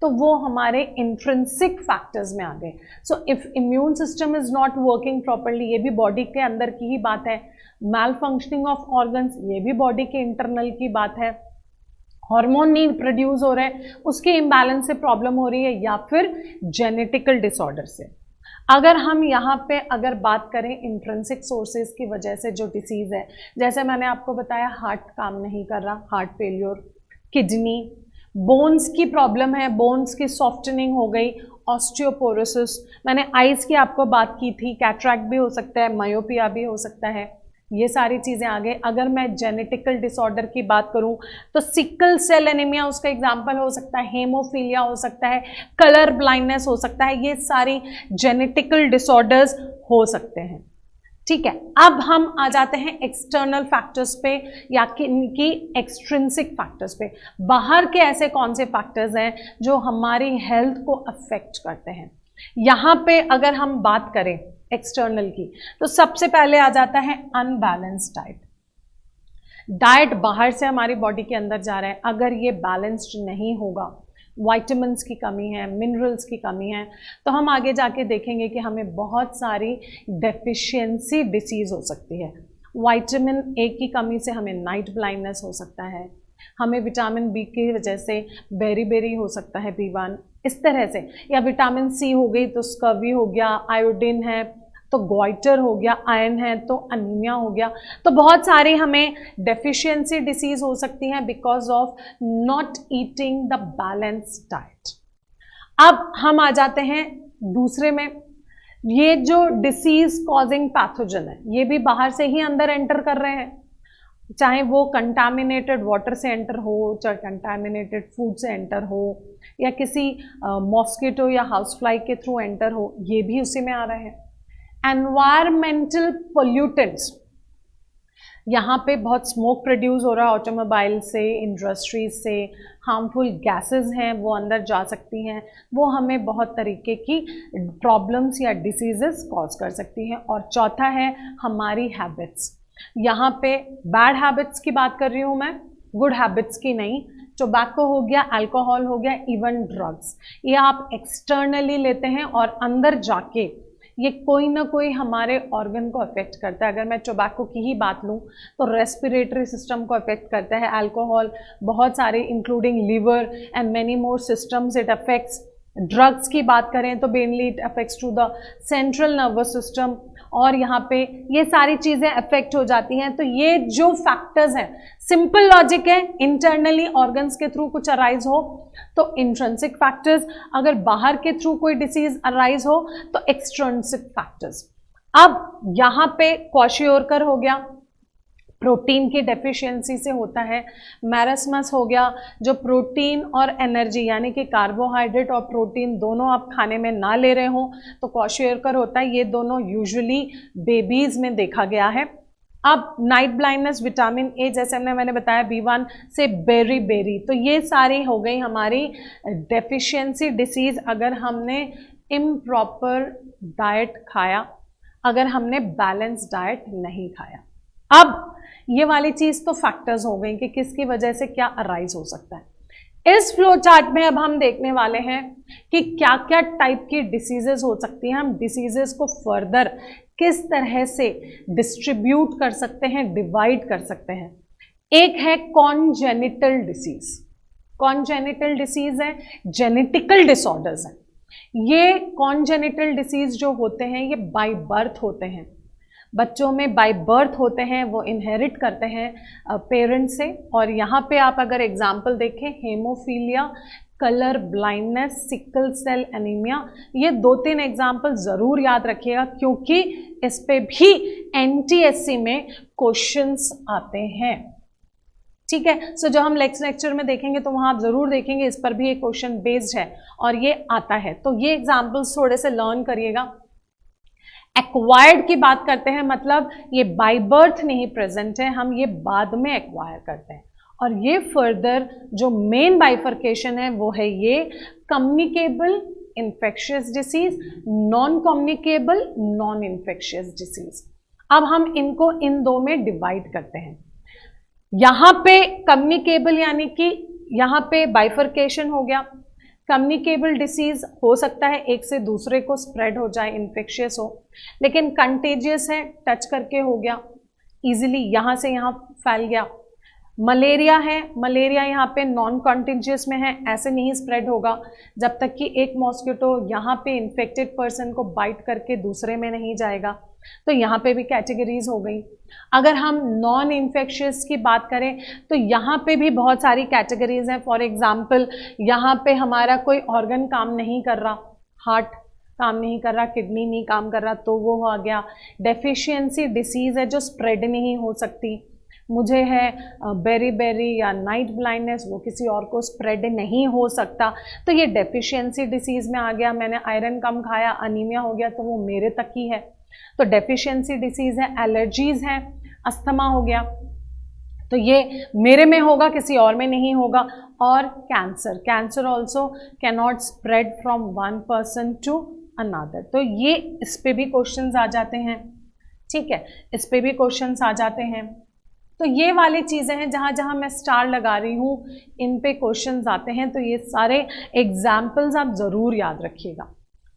तो वो हमारे इंट्रिंसिक फैक्टर्स में आ गए। So if immune system is not working properly, ये भी बॉडी के अंदर की ही बात है। मैल फंक्शनिंग ऑफ ऑर्गन्स, ये भी बॉडी के इंटरनल की बात है। हार्मोन नहीं प्रोड्यूस हो रहे हैं, उसके इम्बैलेंस से प्रॉब्लम हो रही है, या फिर जेनेटिकल डिसऑर्डर से। अगर हम यहाँ पे अगर बात करें इंट्रिंसिक सोर्सेज की वजह से जो डिसीज़ है, जैसे मैंने आपको बताया हार्ट काम नहीं कर रहा, हार्ट फेल्योर, किडनी, बोन्स की प्रॉब्लम है, बोन्स की सॉफ्टनिंग हो गई, ऑस्टियोपोरोसिस, मैंने आइज की आपको बात की थी, कैटरैक्ट भी हो सकता है, मायोपिया भी हो सकता है, ये सारी चीज़ें आ गई। अगर मैं जेनेटिकल डिसऑर्डर की बात करूं तो सिकल सेल एनीमिया उसका एग्जांपल हो सकता है, हेमोफीलिया हो सकता है, कलर ब्लाइंडनेस हो सकता है, ये सारी जेनेटिकल डिसऑर्डर्स हो सकते हैं। ठीक है, अब हम आ जाते हैं एक्सटर्नल फैक्टर्स पे या कि एक्सट्रिंसिक फैक्टर्स पे। बाहर के ऐसे कौन से फैक्टर्स हैं जो हमारी हेल्थ को अफेक्ट करते हैं। यहाँ पे अगर हम बात करें एक्सटर्नल की, तो सबसे पहले आ जाता है अनबैलेंस्ड डाइट। डाइट बाहर से हमारी बॉडी के अंदर जा रहा है, अगर ये बैलेंस्ड नहीं होगा, विटामिन्स की कमी है, मिनरल्स की कमी है, तो हम आगे जाके देखेंगे कि हमें बहुत सारी डेफिशिएंसी डिसीज़ हो सकती है। विटामिन ए की कमी से हमें नाइट ब्लाइंडनेस हो सकता है, हमें विटामिन बी की वजह से बेरी हो सकता है, B1, इस तरह से, या विटामिन सी हो गई तो स्कर्वी हो गया, आयोडीन है तो गोइटर हो गया, आयरन है तो अनीमिया हो गया। तो बहुत सारी हमें डेफिशिएंसी डिसीज हो सकती हैं because of not eating the balanced diet. अब हम आ जाते हैं दूसरे में, ये जो डिसीज कॉजिंग पैथोजन है ये भी बाहर से ही अंदर एंटर कर रहे हैं, चाहे वो कंटामिनेटेड वाटर से एंटर हो, चाहे कंटामिनेटेड फूड से एंटर हो, या किसी मॉस्किटो या हाउस फ्लाई के थ्रू एंटर हो, ये भी उसी में आ रहे हैं। एनवायरमेंटल पोल्यूटेंट्स, यहाँ पे बहुत स्मोक प्रोड्यूस हो रहा है ऑटोमोबाइल से, इंडस्ट्रीज से, हार्मफुल गैसेस हैं वो अंदर जा सकती हैं, वो हमें बहुत तरीके की प्रॉब्लम्स या डिसीजेस कॉज कर सकती हैं। और चौथा है हमारी हैबिट्स। यहाँ पे बैड हैबिट्स की बात कर रही हूँ मैं, गुड हैबिट्स की नहीं। टोबैको हो गया, अल्कोहल हो गया, इवन ड्रग्स, ये आप एक्सटर्नली लेते हैं और अंदर जाके ये कोई ना कोई हमारे ऑर्गन को अफेक्ट करता है। अगर मैं टोबैको की ही बात लूँ तो रेस्पिरेटरी सिस्टम को अफेक्ट करता है, अल्कोहल बहुत सारे including liver and many more systems it affects. Drugs की बात करें तो mainly it affects to the central nervous system, और यहाँ पे ये सारी चीज़ें अफेक्ट हो जाती हैं। तो ये जो फैक्टर्स हैं, सिंपल लॉजिक है, इंटरनली ऑर्गन्स के थ्रू कुछ अराइज हो तो इंट्रिंसिक फैक्टर्स, अगर बाहर के थ्रू कोई डिसीज अराइज हो तो एक्सट्रिंसिक फैक्टर्स। अब यहाँ पे क्वाशियोरकर हो गया, प्रोटीन की डेफिशिएंसी से होता है। मैरस्मस हो गया, जो प्रोटीन और एनर्जी यानी कि कार्बोहाइड्रेट और प्रोटीन दोनों आप खाने में ना ले रहे हो तो क्वाशियोरकर होता है। ये दोनों यूजुअली बेबीज में देखा गया है। अब नाइट ब्लाइंडनेस, विटामिन ए, जैसे मैंने बताया B1 से बेरी, तो ये सारी हो गई हमारी डेफिशिएंसी डिसीज अगर हमने इम्प्रॉपर डाइट खाया, अगर हमने बैलेंस डाइट नहीं खाया। अब ये वाली चीज तो फैक्टर्स हो गई कि किसकी वजह से क्या अराइज हो सकता है। इस फ्लो चार्ट में अब हम देखने वाले हैं कि क्या क्या टाइप की डिसीजेस हो सकती हैं, हम डिसीजेस को फर्दर किस तरह से डिस्ट्रीब्यूट कर सकते हैं, डिवाइड कर सकते हैं। एक है कॉन्जेनिटल डिसीज। कॉन्जेनिटल डिसीज है, जेनेटिकल डिसऑर्डर्स हैं। ये कॉन्जेनिटल डिसीज जो होते हैं ये बाय बर्थ होते हैं, बच्चों में बाय बर्थ होते हैं, वो इनहेरिट करते हैं पेरेंट्स से। और यहाँ पे आप अगर एग्जाम्पल देखें, haemophilia, colour blindness, sickle cell anaemia, ये 2-3 एग्जाम्पल ज़रूर याद रखिएगा क्योंकि इस पे भी NTSC में क्वेश्चंस आते हैं। ठीक है, सो जो हम नेक्स्ट लेक्चर में देखेंगे तो वहाँ आप ज़रूर देखेंगे, इस पर भी एक क्वेश्चन बेस्ड है और ये आता है। तो ये एग्जाम्पल्स थोड़े से लर्न करिएगा। एक्वायर्ड की बात करते हैं मतलब ये बाय बर्थ नहीं प्रेजेंट है, हम ये बाद में एक्वायर करते हैं। और ये फर्दर जो मेन बाइफर्केशन है वो है ये communicable infectious disease, non communicable non infectious disease. अब हम इनको इन दो में डिवाइड करते हैं। यहाँ पे कम्युनिकेबल यानी कि यहाँ पे बाइफर्केशन हो गया। कम्युनिकेबल डिसीज हो सकता है एक से दूसरे को स्प्रेड हो जाए, इन्फेक्शियस हो, लेकिन कंटेजियस है, टच करके हो गया, इजीली यहाँ से यहाँ फैल गया। मलेरिया है, मलेरिया यहाँ पे नॉन कंटेजियस में है, ऐसे नहीं स्प्रेड होगा जब तक कि एक मॉस्किटो यहाँ पे इन्फेक्टेड पर्सन को बाइट करके दूसरे में नहीं जाएगा। तो यहाँ पे भी कैटेगरीज हो गई। अगर हम नॉन इन्फेक्शियस की बात करें तो यहाँ पे भी बहुत सारी कैटेगरीज हैं। फॉर एग्जांपल यहाँ पे हमारा कोई ऑर्गन काम नहीं कर रहा, हार्ट काम नहीं कर रहा, किडनी नहीं काम कर रहा, तो वो आ गया। डेफिशिएंसी डिसीज़ है जो स्प्रेड नहीं हो सकती। मुझे है बेरी या नाइट ब्लाइंडनेस, वो किसी और को स्प्रेड नहीं हो सकता, तो ये डेफिशिएंसी डिसीज़ में आ गया। मैंने आयरन कम खाया, अनीमिया हो गया, तो वो मेरे तक ही है, तो डेफिशिएंसी डिसीज़ है। एलर्जीज हैं, अस्थमा हो गया, तो ये मेरे में होगा, किसी और में नहीं होगा। और cancer, cancer also can not spread from one person to another. तो ये इस पे भी क्वेश्चंस आ जाते हैं, ठीक है, इस पे भी क्वेश्चंस आ जाते हैं। तो ये वाली चीज़ें हैं जहाँ जहाँ मैं स्टार लगा रही हूँ, इन पे क्वेश्चंस आते हैं। तो ये सारे एग्जाम्पल्स आप ज़रूर याद रखिएगा,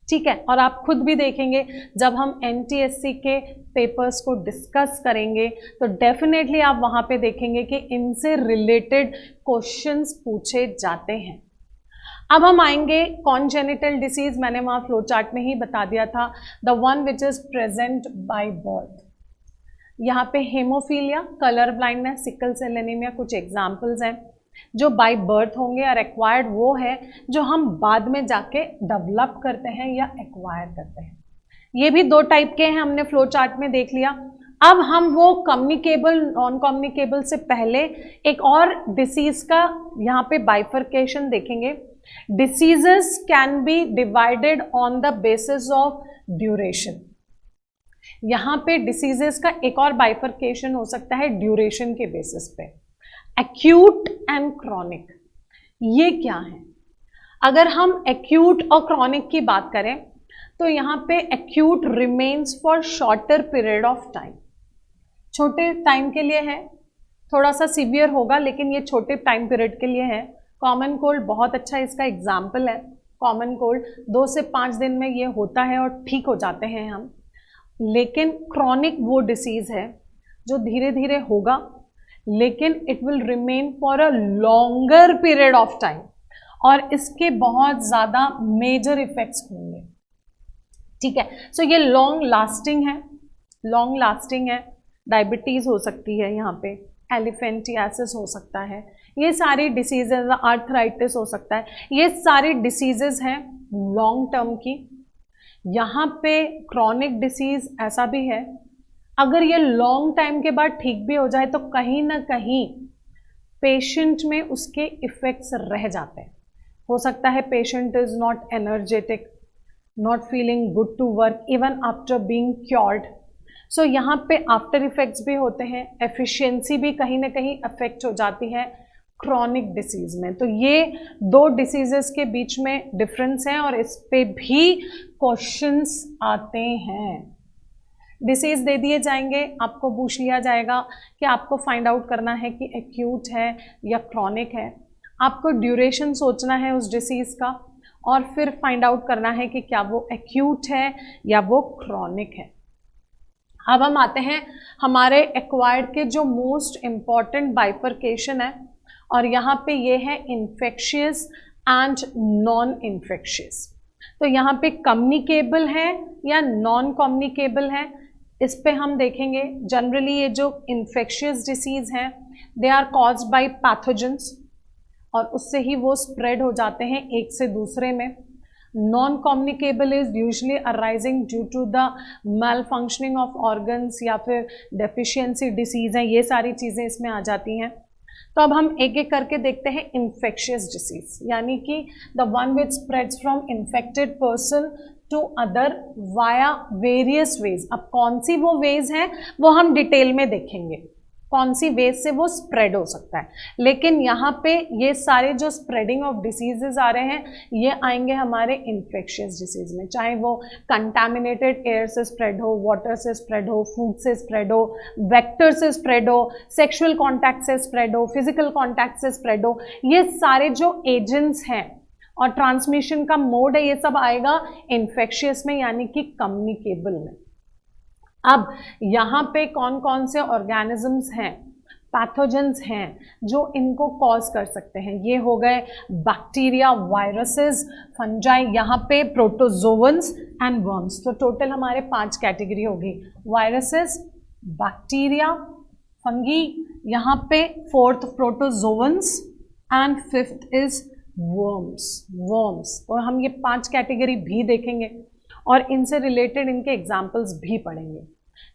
ठीक है। और आप खुद भी देखेंगे जब हम एनटीएससी के पेपर्स को डिस्कस करेंगे तो डेफिनेटली आप वहाँ पे देखेंगे कि इनसे रिलेटेड क्वेश्चंस पूछे जाते हैं। अब हम आएंगे कॉन्जेनिटल डिसीज, मैंने वहाँ फ्लो चार्ट में ही बता दिया था, the one which is present by birth. यहाँ पे haemophilia, colour blindness, sickle cell anaemia कुछ एग्जाम्पल्स हैं जो बाय बर्थ होंगे। और एक्वायर्ड वो है जो हम बाद में जाके डेवलप करते हैं या एक्वायर करते हैं। ये भी दो टाइप के हैं, हमने फ्लो चार्ट में देख लिया। अब हम वो कम्युनिकेबल नॉन कम्युनिकेबल से पहले एक और डिसीज का यहाँ पे बाइफर्केशन देखेंगे। Diseases can be divided on the basis of duration. यहाँ पे डिसीजेस का एक और बाइफर्केशन हो सकता है ड्यूरेशन के बेसिस पे, एक्यूट एंड क्रॉनिक। ये क्या है? अगर हम एक्यूट और क्रॉनिक की बात करें तो यहाँ पे acute remains for shorter period of time, छोटे टाइम के लिए है, थोड़ा सा सीवियर होगा लेकिन ये छोटे टाइम पीरियड के लिए है। कॉमन कोल्ड बहुत अच्छा इसका एग्जाम्पल है। कॉमन कोल्ड 2 से 5 दिन में ये होता है और ठीक हो जाते हैं हम। लेकिन क्रॉनिक वो डिसीज़ है जो धीरे धीरे होगा लेकिन it will remain for a longer period of time और इसके बहुत ज़्यादा मेजर इफेक्ट्स होंगे, ठीक है। सो ये लॉन्ग लास्टिंग है। डायबिटीज़ हो सकती है, यहाँ पे एलिफेंटियासिस हो सकता है, ये सारी डिसीजेज, आर्थराइटिस हो सकता है, ये सारी डिसीजेज हैं लॉन्ग टर्म की। यहाँ पे क्रॉनिक डिसीज ऐसा भी है, अगर ये लॉन्ग टाइम के बाद ठीक भी हो जाए तो कहीं ना कहीं पेशेंट में उसके इफ़ेक्ट्स रह जाते हैं। हो सकता है patient is not energetic, not feeling good to work even after being cured. So यहाँ पे आफ्टर इफेक्ट्स भी होते हैं, एफिशिएंसी भी कहीं ना कहीं अफेक्ट हो जाती है क्रॉनिक डिसीज़ में। तो ये दो डिसीजेस के बीच में डिफरेंस है और इस पे भी क्वेश्चंस आते हैं। डिसीज़ दे दिए जाएंगे, आपको पूछ लिया जाएगा कि आपको फाइंड आउट करना है कि एक्यूट है या क्रॉनिक है। आपको ड्यूरेशन सोचना है उस डिसीज़ का और फिर फाइंड आउट करना है कि क्या वो एक्यूट है या वो क्रॉनिक है। अब हम आते हैं हमारे एक्वायर्ड के जो मोस्ट इम्पॉर्टेंट बाइफर्केशन है और यहाँ पे ये है इन्फेक्शियस एंड नॉन इन्फेक्शियस। तो यहाँ पे कम्युनिकेबल है या नॉन कम्युनिकेबल है, इस पे हम देखेंगे। जनरली ये जो इन्फेक्शियस डिसीज़ हैं they are caused by pathogens और उससे ही वो स्प्रेड हो जाते हैं एक से दूसरे में। Non communicable is usually arising due to the malfunctioning of organs या फिर डेफिशिएंसी डिसीज़ हैं, ये सारी चीज़ें इसमें आ जाती हैं। तो तो अब हम एक एक करके देखते हैं इन्फेक्शियस डिसीज, यानी कि the one which spreads from infected person to other via various ways. अब कौन सी वो वेज हैं वो हम डिटेल में देखेंगे, कौन सी वेज से वो स्प्रेड हो सकता है, लेकिन यहाँ पे ये सारे जो स्प्रेडिंग ऑफ डिसीजेज आ रहे हैं ये आएंगे हमारे इन्फेक्शियस डिसीज में, चाहे वो कंटामिनेटेड एयर से स्प्रेड हो, वाटर से स्प्रेड हो, फूड से स्प्रेड हो, वेक्टर से स्प्रेड हो, सेक्सुअल कॉन्टैक्ट से स्प्रेड हो, फिजिकल कॉन्टैक्ट से स्प्रेड हो। ये सारे जो एजेंट्स हैं और ट्रांसमिशन का मोड है ये सब आएगा इन्फेक्शियस में, यानी कि कम्युनिकेबल में। अब यहाँ पे कौन कौन से ऑर्गेनिजम्स हैं, पैथोजेंस हैं जो इनको कॉज कर सकते हैं, ये हो गए बैक्टीरिया, वायरसेस, फंजाई, यहाँ पे प्रोटोजोवंस एंड वर्म्स। तो टोटल हमारे 5 कैटेगरी होगी, वायरसेस, बैक्टीरिया, फंगी, यहाँ पे 4th protozoans and 5th is worms. और हम ये 5 कैटेगरी भी देखेंगे और इनसे रिलेटेड इनके एग्जाम्पल्स भी पढ़ेंगे,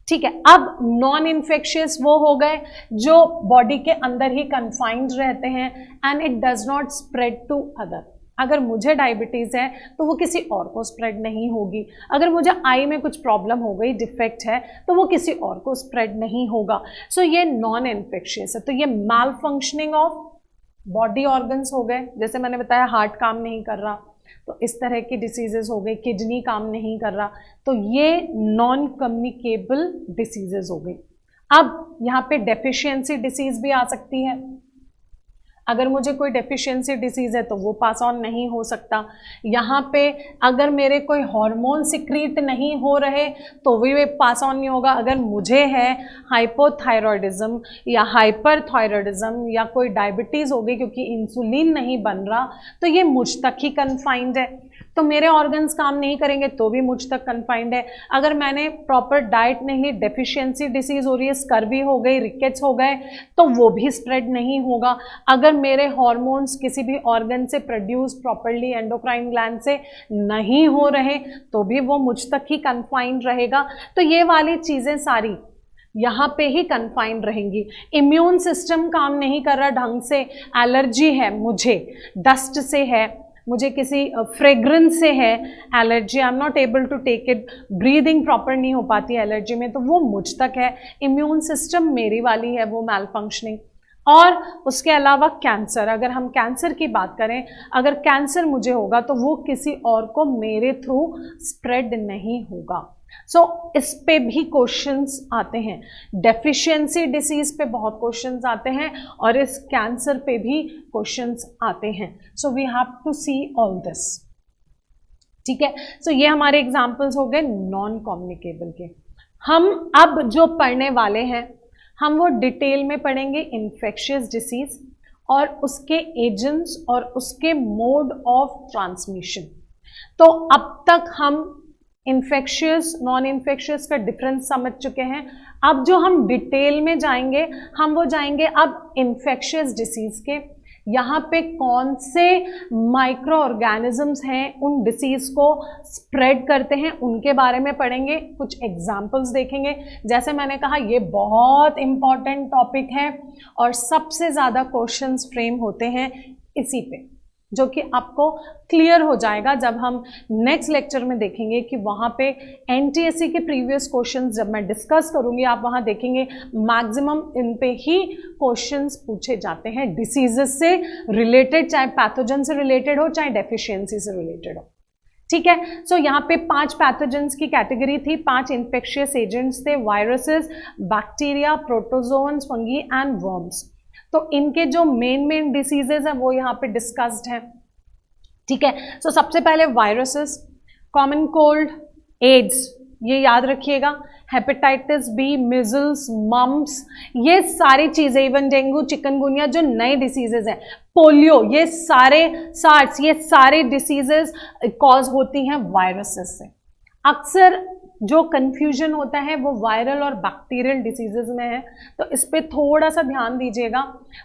ठीक है। अब नॉन इन्फेक्शियस वो हो गए जो बॉडी के अंदर ही कन्फाइंड रहते हैं and it does not spread to other. अगर मुझे डायबिटीज़ है तो वो किसी और को स्प्रेड नहीं होगी, अगर मुझे आई में कुछ प्रॉब्लम हो गई, डिफेक्ट है, तो वो किसी और को स्प्रेड नहीं होगा। सो ये नॉन इन्फेक्शियस है। तो ये मैल फंक्शनिंग ऑफ बॉडी ऑर्गन्स हो गए, जैसे मैंने बताया हार्ट काम नहीं कर रहा तो इस तरह की डिसीजेज हो गई, किडनी काम नहीं कर रहा तो ये नॉन कम्युनिकेबल डिसीजेज हो गई। अब यहाँ पे डेफिशिएंसी डिसीज भी आ सकती है, अगर मुझे कोई डेफिशिएंसी डिसीज़ है तो वो पास ऑन नहीं हो सकता। यहाँ पे अगर मेरे कोई हार्मोन सिक्रीट नहीं हो रहे तो भी पास ऑन नहीं होगा। अगर मुझे है हाइपोथायरॉयडिज्म या हाइपरथायरॉयडिज्म या कोई डायबिटीज़ हो गई क्योंकि इंसुलिन नहीं बन रहा तो ये मुझ तक ही कन्फाइंड है, तो मेरे ऑर्गन्स काम नहीं करेंगे तो भी मुझ तक कन्फाइंड है। अगर मैंने प्रॉपर डाइट नहीं ली, डेफिशिएंसी डिसीज़ हो रही है, स्कर्वी हो गई, रिकेट्स हो गए तो वो भी स्प्रेड नहीं होगा। अगर मेरे हार्मोन्स किसी भी ऑर्गन से प्रोड्यूस प्रॉपरली एंडोक्राइन ग्लैंड से नहीं हो रहे तो भी वो मुझ तक ही कन्फाइंड रहेगा। तो ये वाली चीज़ें सारी यहाँ पे ही कन्फाइंड रहेंगी। इम्यून सिस्टम काम नहीं कर रहा ढंग से, एलर्जी है मुझे, डस्ट से है, मुझे किसी फ्रेग्रेंस से है allergy, I am not able to take it, breathing proper नहीं हो पाती एलर्जी में तो वो मुझ तक है। इम्यून सिस्टम मेरी वाली है वो मैल फंक्शनिंग। और उसके अलावा कैंसर, अगर हम कैंसर की बात करें, अगर कैंसर मुझे होगा तो वो किसी और को मेरे थ्रू स्प्रेड नहीं होगा। सो इस पे भी क्वेश्चंस आते हैं, डेफिशिएंसी डिसीज पे बहुत क्वेश्चंस आते हैं और इस कैंसर पे भी क्वेश्चंस आते हैं। So we have to see all this, ठीक है। सो ये हमारे एग्जांपल्स हो गए नॉन कम्युनिकेबल के। हम अब जो पढ़ने वाले हैं हम वो डिटेल में पढ़ेंगे इन्फेक्शियस डिसीज और उसके एजेंट्स और उसके मोड ऑफ ट्रांसमिशन। तो अब तक हम इन्फेक्शियस नॉन इन्फेक्शियस का डिफरेंस समझ चुके हैं। अब जो हम डिटेल में जाएंगे हम वो जाएंगे अब इन्फेक्शियस डिसीज के, यहाँ पे कौन से माइक्रो ऑर्गेनिजम्स हैं उन डिसीज को स्प्रेड करते हैं उनके बारे में पढ़ेंगे, कुछ एग्जाम्पल्स देखेंगे। जैसे मैंने कहा ये बहुत इम्पॉर्टेंट टॉपिक है और सबसे ज़्यादा क्वेश्चंस फ्रेम होते हैं इसी पे, जो कि आपको क्लियर हो जाएगा जब हम नेक्स्ट लेक्चर में देखेंगे कि वहाँ पे एनटीएससी के प्रीवियस क्वेश्चंस जब मैं डिस्कस करूँगी आप वहाँ देखेंगे मैक्सिमम इन पे ही क्वेश्चंस पूछे जाते हैं डिसीजेस से रिलेटेड, चाहे पैथोजन से रिलेटेड हो चाहे डेफिशिएंसी से रिलेटेड हो, ठीक है। सो यहाँ पे 5 पैथोजेंस की कैटेगरी थी, 5 इन्फेक्शियस एजेंट्स थे, viruses, bacteria, protozoans, fungi and worms. तो इनके जो मेन डिसीजेज हैं वो यहाँ पे डिस्कस्ड हैं, ठीक है। सो सबसे पहले वायरसेस, कॉमन कोल्ड, एड्स, ये याद रखिएगा, हेपेटाइटिस बी, मिजल्स, मम्प्स, ये सारी चीज़ें, इवन डेंगू, चिकनगुनिया जो नए डिसीजेज हैं, पोलियो, ये सारे, सार्स, ये सारे डिसीजेज कॉज होती हैं वायरसेस से। अक्सर जो कंफ्यूजन होता है वो वायरल और बैक्टीरियल डिसीजेज में है, तो इस पे थोड़ा सा ध्यान दीजिएगा।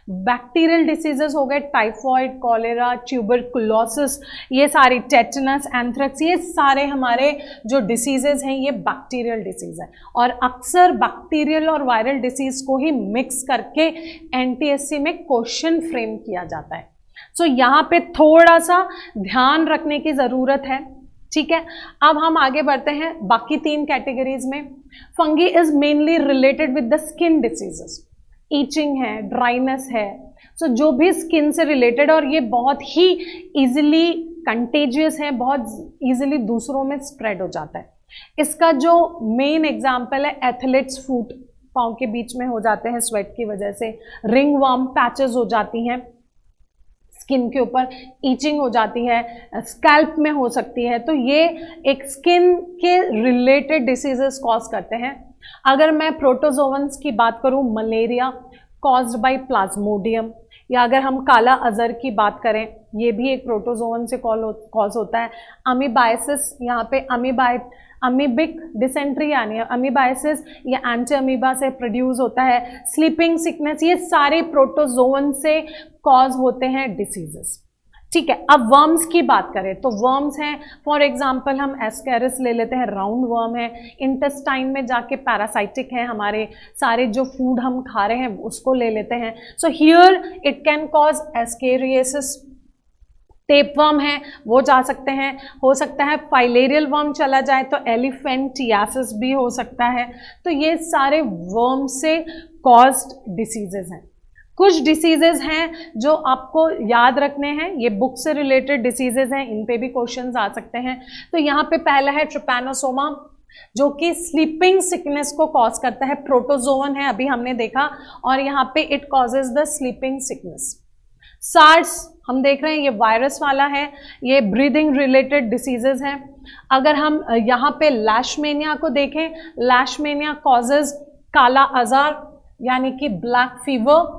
बैक्टीरियल डिसीजेज हो गए टाइफॉइड, कॉलेरा, ट्यूबरकुलोसिस, ये सारी, टेटनस, एंथ्रेक्स, ये सारे हमारे जो डिसीजेज हैं ये बैक्टीरियल डिसीज है। और अक्सर बैक्टीरियल और वायरल डिसीज को ही मिक्स करके एनटीएससी में क्वेश्चन फ्रेम किया जाता है। सो यहाँ पे थोड़ा सा ध्यान रखने की ज़रूरत है, ठीक है। अब हम आगे बढ़ते हैं बाकी 3 कैटेगरीज में। Fungi is mainly related with the skin diseases, itching है, ड्राइनेस है, सो जो भी स्किन से रिलेटेड, और ये बहुत ही इजीली कंटेजियस है, बहुत इजीली दूसरों में स्प्रेड हो जाता है। इसका जो मेन एग्जाम्पल है, एथलीट्स फुट, पाँव के बीच में हो जाते हैं स्वेट की वजह से, रिंग वर्म पैचेस हो जाती हैं स्किन के ऊपर, ईचिंग हो जाती है, स्कैल्प में हो सकती है, तो ये एक स्किन के रिलेटेड डिसीजेस कॉज करते हैं। अगर मैं प्रोटोजोवंस की बात करूं, मलेरिया कॉज्ड बाय प्लाज्मोडियम, या अगर हम काला अजहर की बात करें, ये भी एक प्रोटोजोवन से कॉज होता है। अमीबाइसिस, यहाँ पे अमीबिक डिसेंट्री यानी अमीबाइसिस या एंटी अमीबा से प्रोड्यूस होता है। स्लीपिंग सिकनेस, ये सारे प्रोटोजोवन से कॉज होते हैं डिसीजेस, ठीक है। अब वर्म्स की बात करें तो वर्म्स हैं, फॉर एग्जांपल हम एस्केरिस ले लेते हैं, राउंड वर्म है, इंटेस्टाइन में जाके पैरासाइटिक है, हमारे सारे जो फूड हम खा रहे हैं उसको ले लेते हैं। So here it can cause ascariasis. Tapeworm है वो जा सकते हैं, हो सकता है फाइलेरियल वर्म चला जाए तो एलिफेंटियासिस भी हो सकता है। तो ये सारे वर्म से कॉज्ड डिसीजेज हैं। कुछ डिसीजेज हैं जो आपको याद रखने हैं, ये बुक से रिलेटेड डिसीजेज हैं, इन पे भी क्वेश्चंस आ सकते हैं। तो यहाँ पे पहला है ट्रिपैनोसोमा, जो कि स्लीपिंग सिकनेस को कॉज करता है, प्रोटोजोवन है अभी हमने देखा, और यहाँ पे it causes the sleeping sickness. SARS हम देख रहे हैं, ये वायरस वाला है, ये ब्रीदिंग रिलेटेड डिसीजेज हैं। अगर हम यहाँ पे लैशमेनिया को देखें, लैशमेनिया कॉजेज काला अज़हर यानी कि ब्लैक फीवर।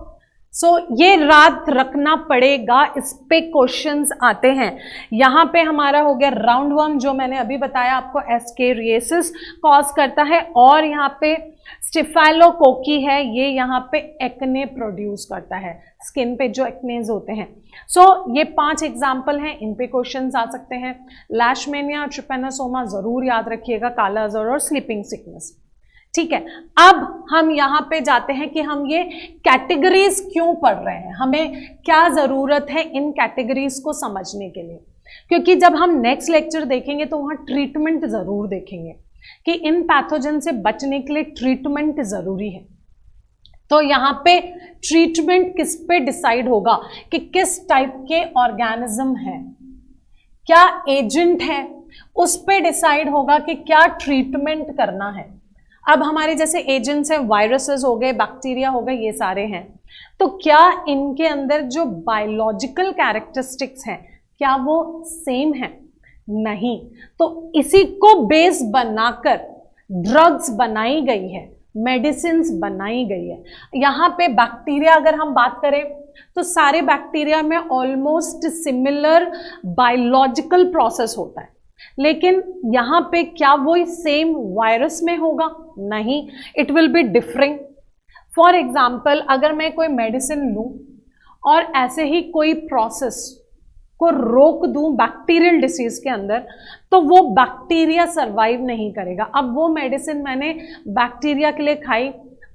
सो ये याद रखना पड़ेगा, इस पे क्वेश्चंस आते हैं। यहाँ पे हमारा हो गया राउंड वर्म, जो मैंने अभी बताया आपको, एस्केरियसिस कॉज करता है, और यहाँ पे स्टिफाइलोकोकी है, ये यहाँ पे एक्ने प्रोड्यूस करता है, स्किन पे जो एक्नेज होते हैं। सो ये 5 एग्जाम्पल हैं, इन पे क्वेश्चंस आ सकते हैं। लैशमेनिया, ट्रिपैनोसोमा जरूर याद रखिएगा, काला अज़हर और स्लीपिंग सिकनेस, ठीक है। अब हम यहाँ पे जाते हैं कि हम ये कैटेगरीज क्यों पढ़ रहे हैं, हमें क्या ज़रूरत है इन कैटेगरीज को समझने के लिए, क्योंकि जब हम नेक्स्ट लेक्चर देखेंगे तो वहाँ ट्रीटमेंट ज़रूर देखेंगे कि इन पैथोजन से बचने के लिए ट्रीटमेंट ज़रूरी है। तो यहाँ पे ट्रीटमेंट किस पे डिसाइड होगा कि किस टाइप के ऑर्गेनिज्म है, क्या एजेंट है, उस पे डिसाइड होगा कि क्या ट्रीटमेंट करना है। अब हमारे जैसे एजेंट्स हैं, वायरसेस हो गए, बैक्टीरिया हो गए, ये सारे हैं, तो क्या इनके अंदर जो बायोलॉजिकल कैरेक्टरिस्टिक्स हैं क्या वो सेम है? नहीं। तो इसी को बेस बनाकर ड्रग्स बनाई गई है, मेडिसिन्स बनाई गई है। यहाँ पे बैक्टीरिया अगर हम बात करें तो सारे बैक्टीरिया में ऑलमोस्ट सिमिलर बायोलॉजिकल प्रोसेस होता है, लेकिन यहाँ पे क्या वो सेम वायरस में होगा? नहीं, it will be different. For example, अगर मैं कोई मेडिसिन लूँ और ऐसे ही कोई प्रोसेस को रोक दूं बैक्टीरियल डिसीज के अंदर, तो वो बैक्टीरिया सरवाइव नहीं करेगा। अब वो मेडिसिन मैंने बैक्टीरिया के लिए खाई,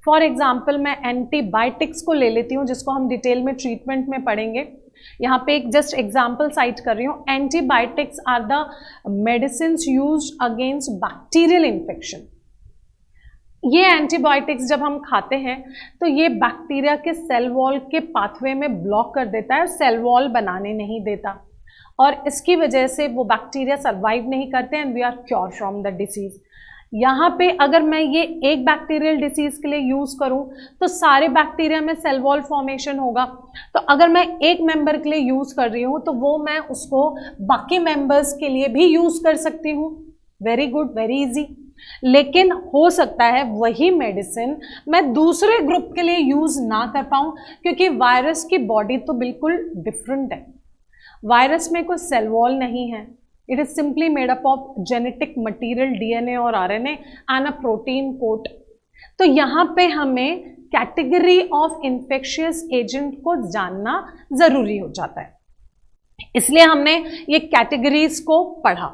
फॉर एग्जाम्पल मैं एंटीबायोटिक्स को ले लेती हूँ, जिसको हम डिटेल में ट्रीटमेंट में पढ़ेंगे। यहाँ पे एक जस्ट एग्जाम्पल साइट कर रही हूँ। Antibiotics are the medicine used against bacterial infection. ये एंटीबायोटिक्स जब हम खाते हैं तो ये बैक्टीरिया के सेल वॉल के पाथवे में ब्लॉक कर देता है, सेल वॉल बनाने नहीं देता, और इसकी वजह से वो बैक्टीरिया सर्वाइव नहीं करते and we are cure from the disease. यहाँ पे अगर मैं ये एक बैक्टीरियल डिसीज के लिए यूज करूँ तो सारे बैक्टीरिया में सेल वॉल फॉर्मेशन होगा। तो अगर मैं एक मेंबर के लिए यूज कर रही हूँ तो वो मैं उसको बाकी मेंबर्स के लिए भी यूज कर सकती हूँ। Very good, very easy. लेकिन हो सकता है वही मेडिसिन मैं दूसरे ग्रुप के लिए यूज ना कर पाऊँ, क्योंकि वायरस की बॉडी तो बिल्कुल डिफरेंट है। वायरस में कोई सेल वॉल नहीं है, It is simply made up of genetic material DNA और RNA and a protein coat. तो यहाँ पे हमें कैटेगरी ऑफ इन्फेक्शियस एजेंट को जानना जरूरी हो जाता है, इसलिए हमने ये कैटेगरीज को पढ़ा।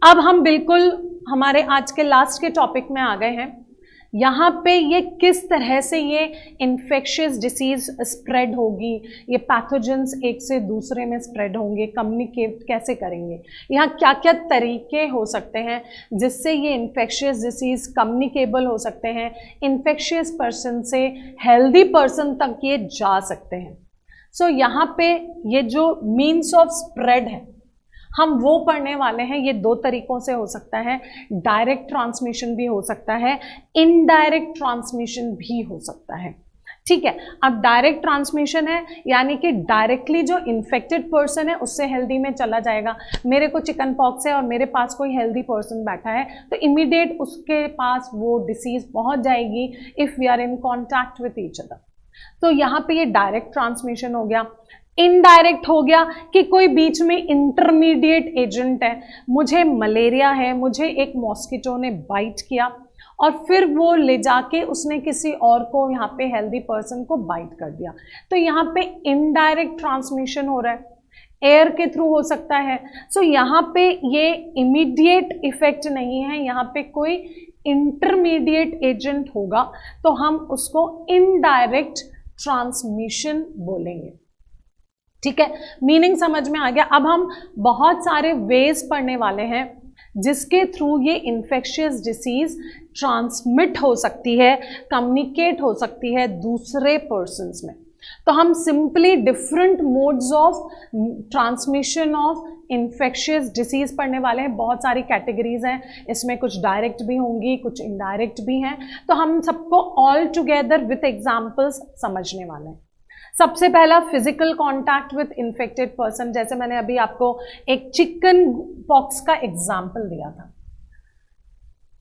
अब हम बिल्कुल हमारे आज के लास्ट के टॉपिक में आ गए हैं। यहाँ पे ये किस तरह से ये इन्फेक्शियस डिसीज स्प्रेड होगी, ये पैथोजेंस एक से दूसरे में स्प्रेड होंगे, कम्युनिकेट कैसे करेंगे, यहाँ क्या क्या तरीके हो सकते हैं जिससे ये इन्फेक्शियस डिसीज कम्युनिकेबल हो सकते हैं, इन्फेक्शियस पर्सन से हेल्दी पर्सन तक ये जा सकते हैं। सो यहाँ पे ये जो मीन्स ऑफ स्प्रेड है हम वो पढ़ने वाले हैं। ये दो तरीकों से हो सकता है, डायरेक्ट ट्रांसमिशन भी हो सकता है, इनडायरेक्ट ट्रांसमिशन भी हो सकता है। ठीक है, अब डायरेक्ट ट्रांसमिशन है यानी कि डायरेक्टली जो इन्फेक्टेड पर्सन है उससे हेल्दी में चला जाएगा। मेरे को चिकन पॉक्स है और मेरे पास कोई हेल्दी पर्सन बैठा है तो इमीडिएट उसके पास वो डिसीज पहुंच जाएगी if we are in contact with each other. तो यहाँ पे ये डायरेक्ट ट्रांसमिशन हो गया। इनडायरेक्ट हो गया कि कोई बीच में इंटरमीडिएट एजेंट है, मुझे मलेरिया है, मुझे एक मॉस्किटो ने बाइट किया और फिर वो ले जाके उसने किसी और को, यहाँ पे हेल्दी पर्सन को बाइट कर दिया, तो यहाँ पे इनडायरेक्ट ट्रांसमिशन हो रहा है, एयर के थ्रू हो सकता है। सो यहाँ पे ये इमीडिएट इफेक्ट नहीं है, यहाँ पे कोई इंटरमीडिएट एजेंट होगा तो हम उसको इनडायरेक्ट ट्रांसमिशन बोलेंगे। ठीक है, मीनिंग समझ में आ गया। अब हम बहुत सारे वेज पढ़ने वाले हैं जिसके थ्रू ये इन्फेक्शियस डिसीज ट्रांसमिट हो सकती है, कम्युनिकेट हो सकती है दूसरे पर्सन्स में। तो हम simply different modes of transmission of infectious disease पढ़ने वाले हैं। बहुत सारी कैटेगरीज हैं, इसमें कुछ डायरेक्ट भी होंगी, कुछ इनडायरेक्ट भी हैं, तो हम सबको ऑल टुगेदर विथ एग्जाम्पल्स समझने वाले हैं। सबसे पहला physical contact with infected person, जैसे मैंने अभी आपको एक चिकन पॉक्स का एग्जाम्पल दिया था।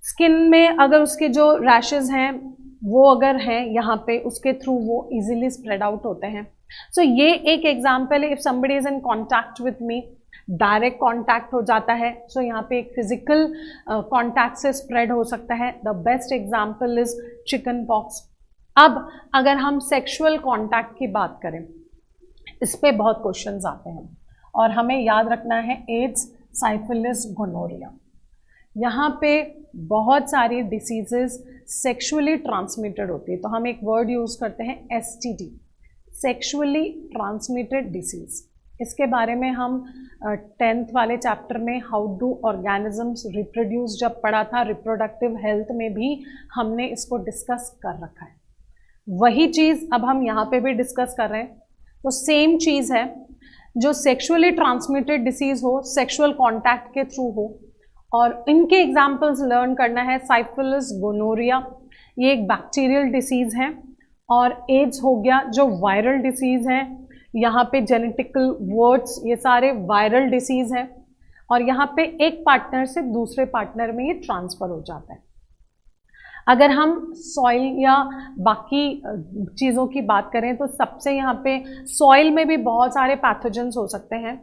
स्किन में अगर उसके जो रैशेज हैं वो अगर हैं यहाँ पे, उसके थ्रू वो इजीली स्प्रेड आउट होते हैं। सो ये एक एग्जाम्पल है। If somebody is in contact with me, direct contact हो जाता है, सो यहाँ पे एक फिजिकल कांटेक्ट से स्प्रेड हो सकता है। The best example is chicken pox. अब अगर हम सेक्सुअल कांटेक्ट की बात करें, इस पे बहुत क्वेश्चंस आते हैं और हमें याद रखना है एड्स, साइफिलिस, गोनोरिया। यहाँ पे बहुत सारी डिसीजेस सेक्सुअली ट्रांसमिटेड होती है, तो हम एक वर्ड यूज करते हैं एसटीडी, सेक्सुअली ट्रांसमिटेड डिसीज। इसके बारे में हम 10th वाले चैप्टर में हाउ डू ऑर्गेनिजम्स रिप्रोड्यूस जब पढ़ा था, रिप्रोडक्टिव हेल्थ में भी हमने इसको डिस्कस कर रखा है। वही चीज़ अब हम यहाँ पे भी डिस्कस कर रहे हैं। तो सेम चीज़ है, जो सेक्सुअली ट्रांसमिटेड डिसीज़ हो, सेक्सुअल कांटेक्ट के थ्रू हो, और इनके एग्जांपल्स लर्न करना है। साइफिलिस, गोनोरिया ये एक बैक्टीरियल डिसीज़ है, और एड्स हो गया जो वायरल डिसीज़ है। यहाँ पे जेनेटिकल वर्ड्स, ये सारे वायरल डिसीज़ हैं, और यहाँ पे एक पार्टनर से दूसरे पार्टनर में ये ट्रांसफ़र हो जाता है। अगर हम सॉइल या बाकी चीज़ों की बात करें तो सबसे यहाँ पे सॉइल में भी बहुत सारे पैथोजेंस हो सकते हैं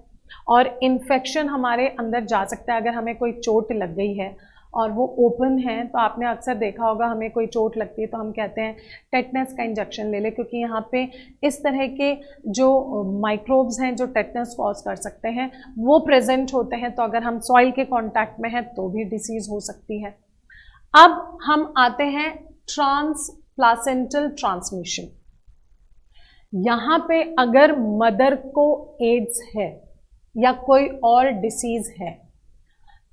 और इन्फेक्शन हमारे अंदर जा सकता है। अगर हमें कोई चोट लग गई है और वो ओपन है, तो आपने अक्सर देखा होगा हमें कोई चोट लगती है तो हम कहते हैं टेटनस का इंजेक्शन ले ले, क्योंकि यहाँ पे इस तरह के जो माइक्रोब्स हैं जो टेटनस कॉज कर सकते हैं वो प्रेजेंट होते हैं। तो अगर हम सॉइल के कांटेक्ट में हैं तो भी डिसीज़ हो सकती है। अब हम आते हैं ट्रांसप्लासेंटल ट्रांसमिशन। यहाँ पे अगर मदर को एड्स है या कोई और डिसीज है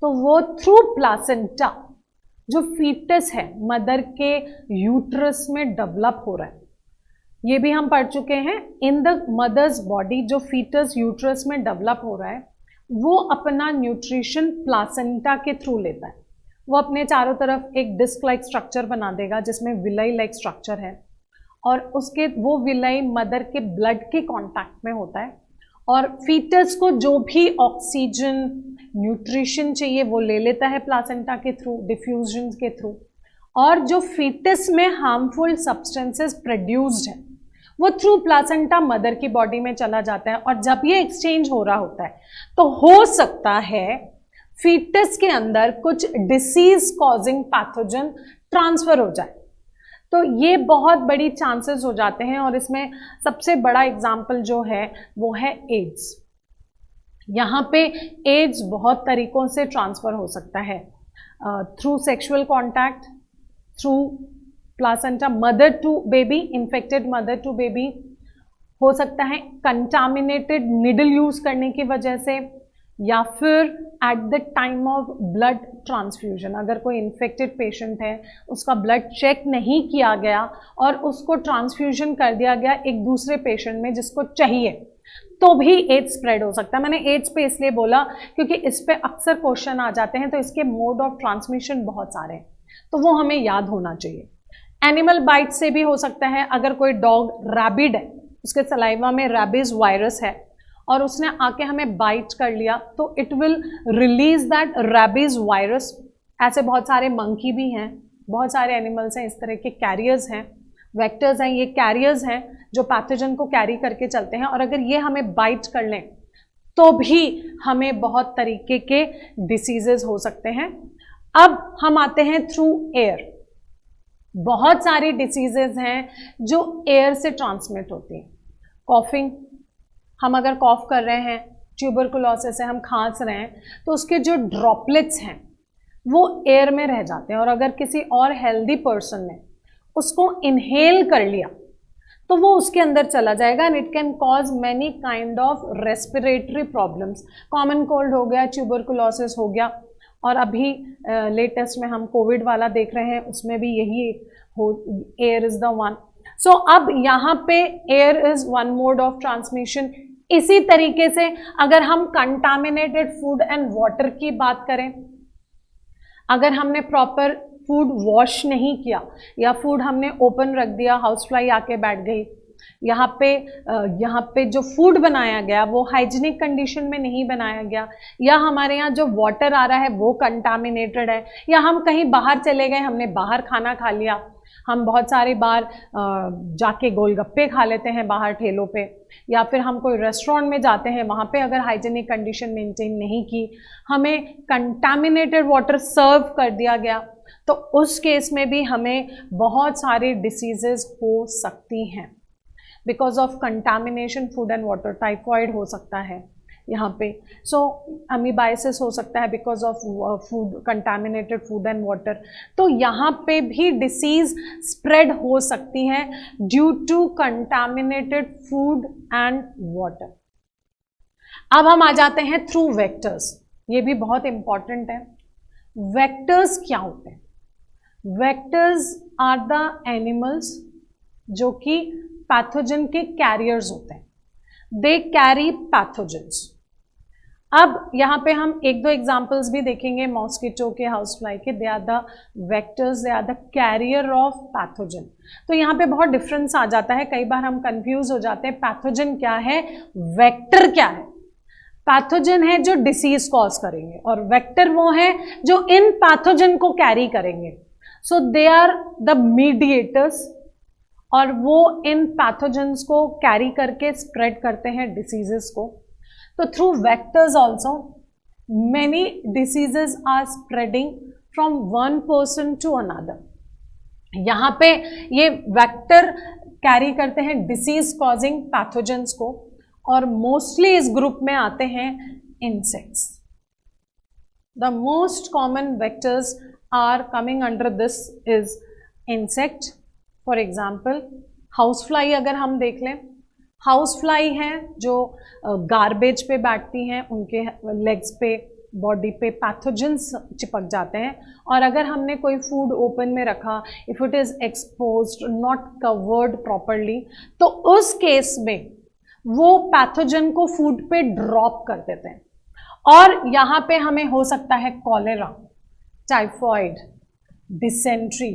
तो वो थ्रू प्लासेंटा, जो फीटस है मदर के यूट्रस में डेवलप हो रहा है, ये भी हम पढ़ चुके हैं। इन द मदर्स बॉडी जो फीटस यूट्रस में डेवलप हो रहा है वो अपना न्यूट्रिशन प्लासेंटा के थ्रू लेता है। वो अपने चारों तरफ एक डिस्क लाइक स्ट्रक्चर बना देगा जिसमें विलाई लाइक स्ट्रक्चर है, और उसके वो विलाई मदर के ब्लड के कांटेक्ट में होता है, और फीटस को जो भी ऑक्सीजन न्यूट्रिशन चाहिए वो ले लेता है प्लासेंटा के थ्रू, डिफ्यूजन के थ्रू, और जो फीटस में हार्मफुल सब्सटेंसेस प्रोड्यूस्ड है वो थ्रू प्लासेंटा मदर की बॉडी में चला जाता है। और जब ये एक्सचेंज हो रहा होता है तो हो सकता है फीटस के अंदर कुछ डिसीज कॉजिंग पैथोजन ट्रांसफर हो जाए, तो ये बहुत बड़ी चांसेस हो जाते हैं। और इसमें सबसे बड़ा एग्जाम्पल जो है वो है एड्स। यहाँ पे एड्स बहुत तरीकों से ट्रांसफर हो सकता है, through sexual contact, through placenta, mother to baby, infected mother to baby, हो सकता है कंटामिनेटेड निडल यूज करने की वजह से, या फिर at the time of blood transfusion, अगर कोई इन्फेक्टेड पेशेंट है, उसका ब्लड चेक नहीं किया गया और उसको ट्रांसफ्यूजन कर दिया गया एक दूसरे पेशेंट में जिसको चाहिए, तो भी एड्स स्प्रेड हो सकता है। मैंने एड्स पे इसलिए बोला क्योंकि इस पे अक्सर क्वेश्चन आ जाते हैं, तो इसके मोड ऑफ ट्रांसमिशन बहुत सारे हैं, तो वो हमें याद होना चाहिए। एनिमल बाइट से भी हो सकता है, अगर कोई डॉग रैबिड है, उसके सलाइवा में रैबिज वायरस है और उसने आके हमें बाइट कर लिया, तो it will release that rabies virus. ऐसे बहुत सारे मंकी भी हैं, बहुत सारे एनिमल्स हैं, इस तरह के कैरियर्स हैं, वेक्टर्स हैं, ये कैरियर्स हैं जो पैथोजन को कैरी करके चलते हैं, और अगर ये हमें बाइट कर लें तो भी हमें बहुत तरीके के डिसीजेस हो सकते हैं। अब हम आते हैं थ्रू एयर। बहुत सारी डिसीजेस हैं जो एयर से ट्रांसमिट होती हैं। कॉफिंग, हम अगर कॉफ कर रहे हैं, ट्यूबरकुलोसिस है, हम खांस रहे हैं, तो उसके जो ड्रॉपलेट्स हैं वो एयर में रह जाते हैं, और अगर किसी और हेल्दी पर्सन ने उसको इनहेल कर लिया तो वो उसके अंदर चला जाएगा, and it can cause many kind of respiratory problems. Common cold हो गया, ट्यूबरकुलोसिस हो गया, और अभी लेटेस्ट में हम कोविड वाला देख रहे हैं, उसमें भी यही हो, एयर इज द वन। सो अब यहाँ पे air is one mod of transmission. इसी तरीके से अगर हम कंटामिनेटेड फूड एंड वाटर की बात करें, अगर हमने प्रॉपर फूड वॉश नहीं किया या फूड हमने ओपन रख दिया, हाउस फ्लाई आके बैठ गई, यहाँ पे जो फूड बनाया गया वो हाइजीनिक कंडीशन में नहीं बनाया गया, या हमारे यहाँ जो वाटर आ रहा है वो कंटामिनेटेड है, या हम कहीं बाहर चले गए, हमने बाहर खाना खा लिया। हम बहुत सारी बार जाके गोलगप्पे खा लेते हैं बाहर ठेलों पे, या फिर हम कोई रेस्टोरेंट में जाते हैं, वहाँ पे अगर हाइजीनिक कंडीशन मेंटेन नहीं की, हमें कंटामिनेटेड वाटर सर्व कर दिया गया, तो उस केस में भी हमें बहुत सारी डिसीजेस हो सकती हैं because of contamination food and water. Typhoid हो सकता है यहाँ पे, सो अमीबाइसिस हो सकता है because of food, contaminated food and water. तो यहाँ पे भी डिसीज स्प्रेड हो सकती है due to contaminated food and water. अब हम आ जाते हैं थ्रू वेक्टर्स। ये भी बहुत इंपॉर्टेंट है। वेक्टर्स क्या होते हैं? वेक्टर्स आर द एनिमल्स जो कि पैथोजन के कैरियर्स होते हैं। They carry pathogens. अब यहाँ पे हम एक दो एग्जाम्पल्स भी देखेंगे मॉस्किटो के, हाउस फ्लाई के। They are the vectors, they are the carrier of pathogen. तो यहाँ पे बहुत डिफरेंस आ जाता है, कई बार हम कंफ्यूज हो जाते हैं, पैथोजन क्या है, वेक्टर क्या है। पैथोजन है जो डिसीज कॉज करेंगे, और वेक्टर वो है जो इन पैथोजन को कैरी करेंगे। So they are the mediators, और वो इन पैथोजेंस को कैरी करके स्प्रेड करते हैं डिसीजेस को। तो through vectors also many diseases are spreading from one person to another. यहाँ पे ये वेक्टर कैरी करते हैं डिसीज कॉजिंग पैथोजेंस को, और मोस्टली इस ग्रुप में आते हैं insects. The most common vectors are coming under this is insect. For example house fly अगर हम देख लें, हाउस फ्लाई हैं जो गार्बेज पे बैठती हैं, उनके लेग्स पे, बॉडी पे पैथोजेंस चिपक जाते हैं, और अगर हमने कोई फूड ओपन में रखा, if it is exposed, not covered properly, तो उस केस में वो पैथोजन को फूड पे ड्रॉप कर देते हैं, और यहाँ पे हमें हो सकता है कॉलेरा, टाइफॉइड, डिसेंट्री,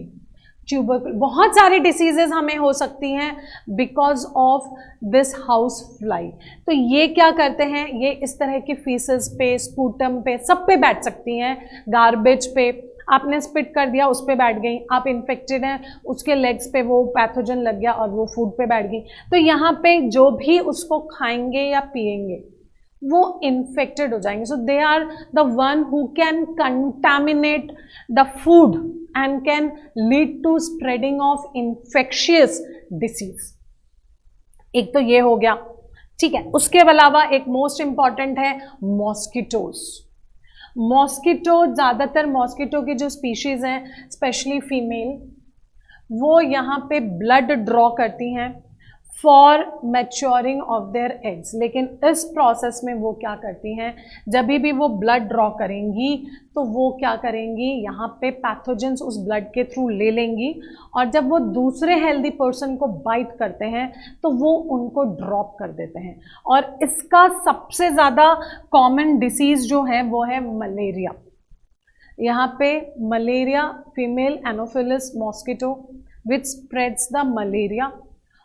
ट्यूबरकुल, बहुत सारी डिसीजेज हमें हो सकती हैं because of this house fly. तो ये क्या करते हैं, ये इस तरह की फीसेस पे, स्पूटम पे, सब पे बैठ सकती हैं। गार्बेज पे आपने स्पिट कर दिया, उस पे बैठ गई, आप इन्फेक्टेड हैं, उसके लेग्स पे वो पैथोजन लग गया और वो फूड पे बैठ गई। तो यहाँ पे जो भी उसको खाएंगे या पिएंगे वो इन्फेक्टेड हो जाएंगे. So they are the one who can contaminate the food and can lead to spreading of infectious disease. एक तो ये हो गया, ठीक है. उसके अलावा एक मोस्ट इंपॉर्टेंट है मॉस्किटोज. मॉस्किटो, ज़्यादातर मॉस्किटो की जो स्पीशीज हैं स्पेशली फीमेल, वो यहाँ पे ब्लड ड्रॉ करती हैं for maturing of their eggs. लेकिन इस प्रोसेस में वो क्या करती हैं, जब भी वो ब्लड ड्रॉ करेंगी तो वो क्या करेंगी, यहाँ पे पैथोजेंस उस ब्लड के थ्रू ले लेंगी और जब वो दूसरे हेल्दी पर्सन को बाइट करते हैं तो वो उनको ड्रॉप कर देते हैं. और इसका सबसे ज़्यादा कॉमन डिसीज़ जो है वो है मलेरिया. यहाँ पे malaria, female anopheles mosquito which spreads the malaria.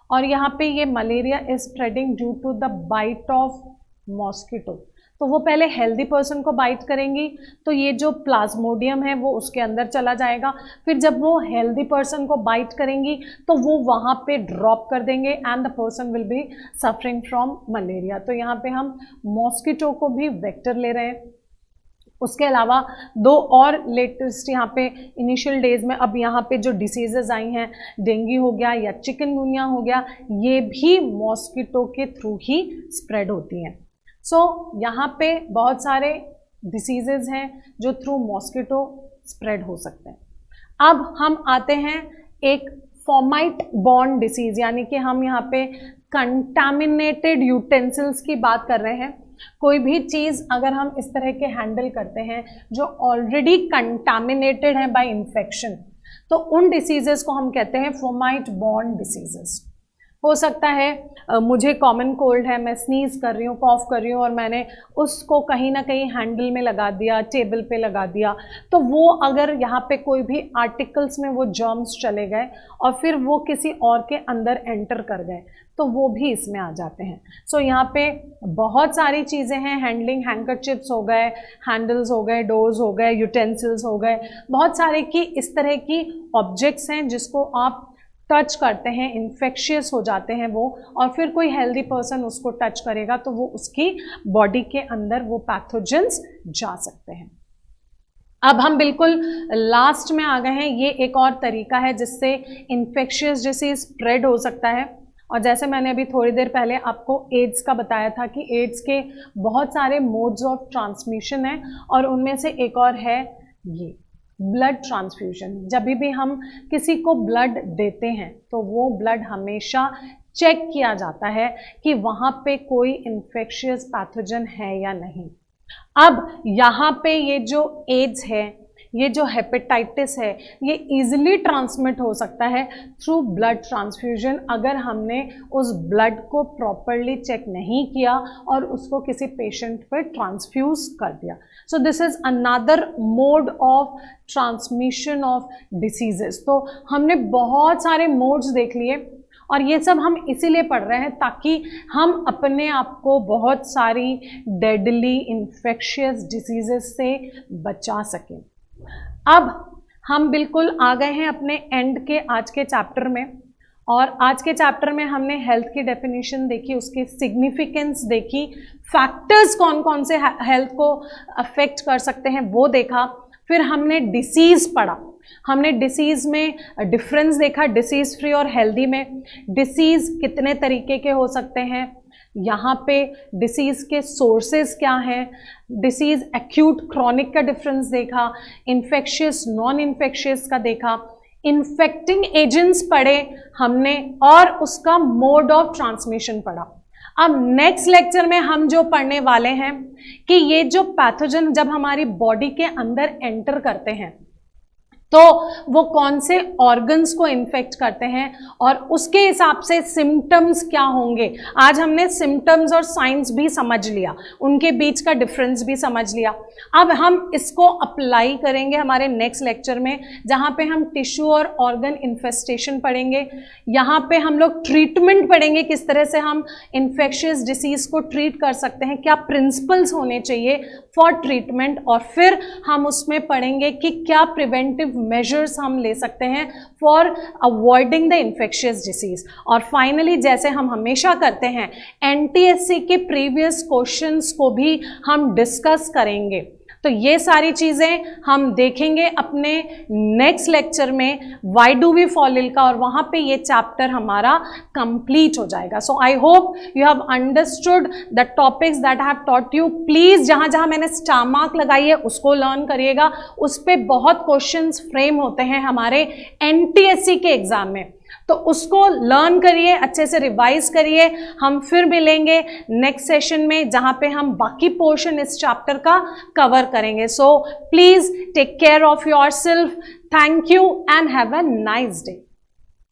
और यहाँ पे ये malaria is spreading due to the bite of mosquito. तो वो पहले हेल्दी पर्सन को बाइट करेंगी तो ये जो प्लाज्मोडियम है वो उसके अंदर चला जाएगा. फिर जब वो हेल्दी पर्सन को बाइट करेंगी तो वो वहाँ पे ड्रॉप कर देंगे and the person will be suffering from malaria. तो यहाँ पे हम मॉस्किटो को भी वेक्टर ले रहे हैं. उसके अलावा दो और लेटेस्ट यहाँ पे इनिशियल डेज में अब यहाँ पे जो डिसीजेज आई हैं, डेंगू हो गया या चिकनगुनिया हो गया, ये भी मॉस्किटो के थ्रू ही स्प्रेड होती हैं. सो यहाँ पे बहुत सारे डिसीजेज हैं जो थ्रू मॉस्किटो स्प्रेड हो सकते हैं. अब हम आते हैं एक फॉर्माइट बॉर्न डिसीज, यानी कि हम यहाँ पे कंटामिनेटेड यूटेंसिल्स की बात कर रहे हैं. कोई भी चीज़ अगर हम इस तरह के हैंडल करते हैं जो ऑलरेडी कंटामिनेटेड है बाय इन्फेक्शन, तो उन डिसीजेस को हम कहते हैं फॉर्माइट बॉर्न डिसीजेस. हो सकता है मुझे कॉमन कोल्ड है, मैं स्नीज कर रही हूँ, कॉफ कर रही हूँ और मैंने उसको कहीं ना कहीं हैंडल में लगा दिया, टेबल पे लगा दिया, तो वो अगर यहाँ पे कोई भी आर्टिकल्स में वो जर्म्स चले गए और फिर वो किसी और के अंदर एंटर कर गए तो वो भी इसमें आ जाते हैं. सो यहाँ पे बहुत सारी चीज़ें हैं, हैंडलिंग, हैंकरचिप्स हो गए, हैंडल्स हो गए, डोर्स हो गए, यूटेंसिल्स हो गए, बहुत सारे की इस तरह की ऑब्जेक्ट्स हैं जिसको आप टच करते हैं, इन्फेक्शियस हो जाते हैं वो, और फिर कोई हेल्दी पर्सन उसको टच करेगा तो वो उसकी बॉडी के अंदर वो पैथोजेंस जा सकते हैं. अब हम बिल्कुल लास्ट में आ गए हैं. ये एक और तरीका है जिससे इन्फेक्शियस डिसीज स्प्रेड हो सकता है. और जैसे मैंने अभी थोड़ी देर पहले आपको एड्स का बताया था कि एड्स के बहुत सारे मोड्स ऑफ ट्रांसमिशन हैं और उनमें से एक और है ये ब्लड ट्रांसफ्यूजन. जब भी हम किसी को ब्लड देते हैं तो वो ब्लड हमेशा चेक किया जाता है कि वहाँ पे कोई इन्फेक्शियस पैथोजन है या नहीं. अब यहाँ पे ये जो एड्स है, ये जो हेपेटाइटिस है, ये इजीली ट्रांसमिट हो सकता है थ्रू ब्लड ट्रांसफ्यूजन अगर हमने उस ब्लड को प्रॉपरली चेक नहीं किया और उसको किसी पेशेंट पर ट्रांसफ्यूज कर दिया. So this is another mode of transmission of diseases. तो हमने बहुत सारे मोड्स देख लिए और ये सब हम इसीलिए पढ़ रहे हैं ताकि हम अपने आप को बहुत सारी डेडली इन्फेक्शियस डिसीजेस से बचा सकें. अब हम बिल्कुल आ गए हैं अपने एंड के आज के चैप्टर में, और आज के चैप्टर में हमने हेल्थ की डेफिनेशन देखी, उसकी सिग्निफिकेंस देखी, फैक्टर्स कौन कौन से हेल्थ को अफेक्ट कर सकते हैं वो देखा. फिर हमने डिसीज़ पढ़ा, हमने डिसीज़ में डिफरेंस देखा डिसीज़ फ्री और हेल्दी में. डिसीज़ कितने तरीके के हो सकते हैं, यहाँ पे डिसीज़ के सोर्सेज क्या हैं, डिसीज़ एक्यूट क्रॉनिक का डिफरेंस देखा, इन्फेक्शियस नॉन इन्फेक्शियस का देखा, इन्फेक्टिंग एजेंट्स पढ़े हमने और उसका मोड ऑफ ट्रांसमिशन पढ़ा. अब नेक्स्ट लेक्चर में हम जो पढ़ने वाले हैं कि ये जो पैथोजन जब हमारी बॉडी के अंदर एंटर करते हैं तो वो कौन से ऑर्गन्स को इन्फेक्ट करते हैं और उसके हिसाब से सिम्टम्स क्या होंगे. आज हमने सिम्टम्स और साइंस भी समझ लिया, उनके बीच का डिफरेंस भी समझ लिया. अब हम इसको अप्लाई करेंगे हमारे नेक्स्ट लेक्चर में, जहाँ पे हम टिश्यू और ऑर्गन इन्फेस्टेशन पढ़ेंगे. यहाँ पे हम लोग ट्रीटमेंट पढ़ेंगे, किस तरह से हम इन्फेक्शियस डिसीज़ को ट्रीट कर सकते हैं, क्या प्रिंसिपल्स होने चाहिए फॉर ट्रीटमेंट, और फिर हम उसमें पढ़ेंगे कि क्या प्रिवेंटिव मेजर्स हम ले सकते हैं for avoiding the infectious disease. और फाइनली, जैसे हम हमेशा करते हैं, एनटीएससी के प्रीवियस क्वेश्चंस को भी हम डिस्कस करेंगे। तो ये सारी चीज़ें हम देखेंगे अपने नेक्स्ट लेक्चर में, why do we fall ill का, और वहाँ पे ये चैप्टर हमारा कंप्लीट हो जाएगा। So I hope you have understood the topics that I have taught you. Please जहाँ जहाँ मैंने स्टार मार्क लगाई है उसको लर्न करिएगा, उस पर बहुत क्वेश्चंस फ्रेम होते हैं हमारे एनटीएससी के एग्जाम में, तो उसको लर्न करिए, अच्छे से रिवाइज करिए। हम फिर मिलेंगे नेक्स्ट सेशन में जहाँ पे हम बाकी पोर्शन इस चैप्टर का कवर करेंगे। So please take care of yourself. Thank you and have a nice day.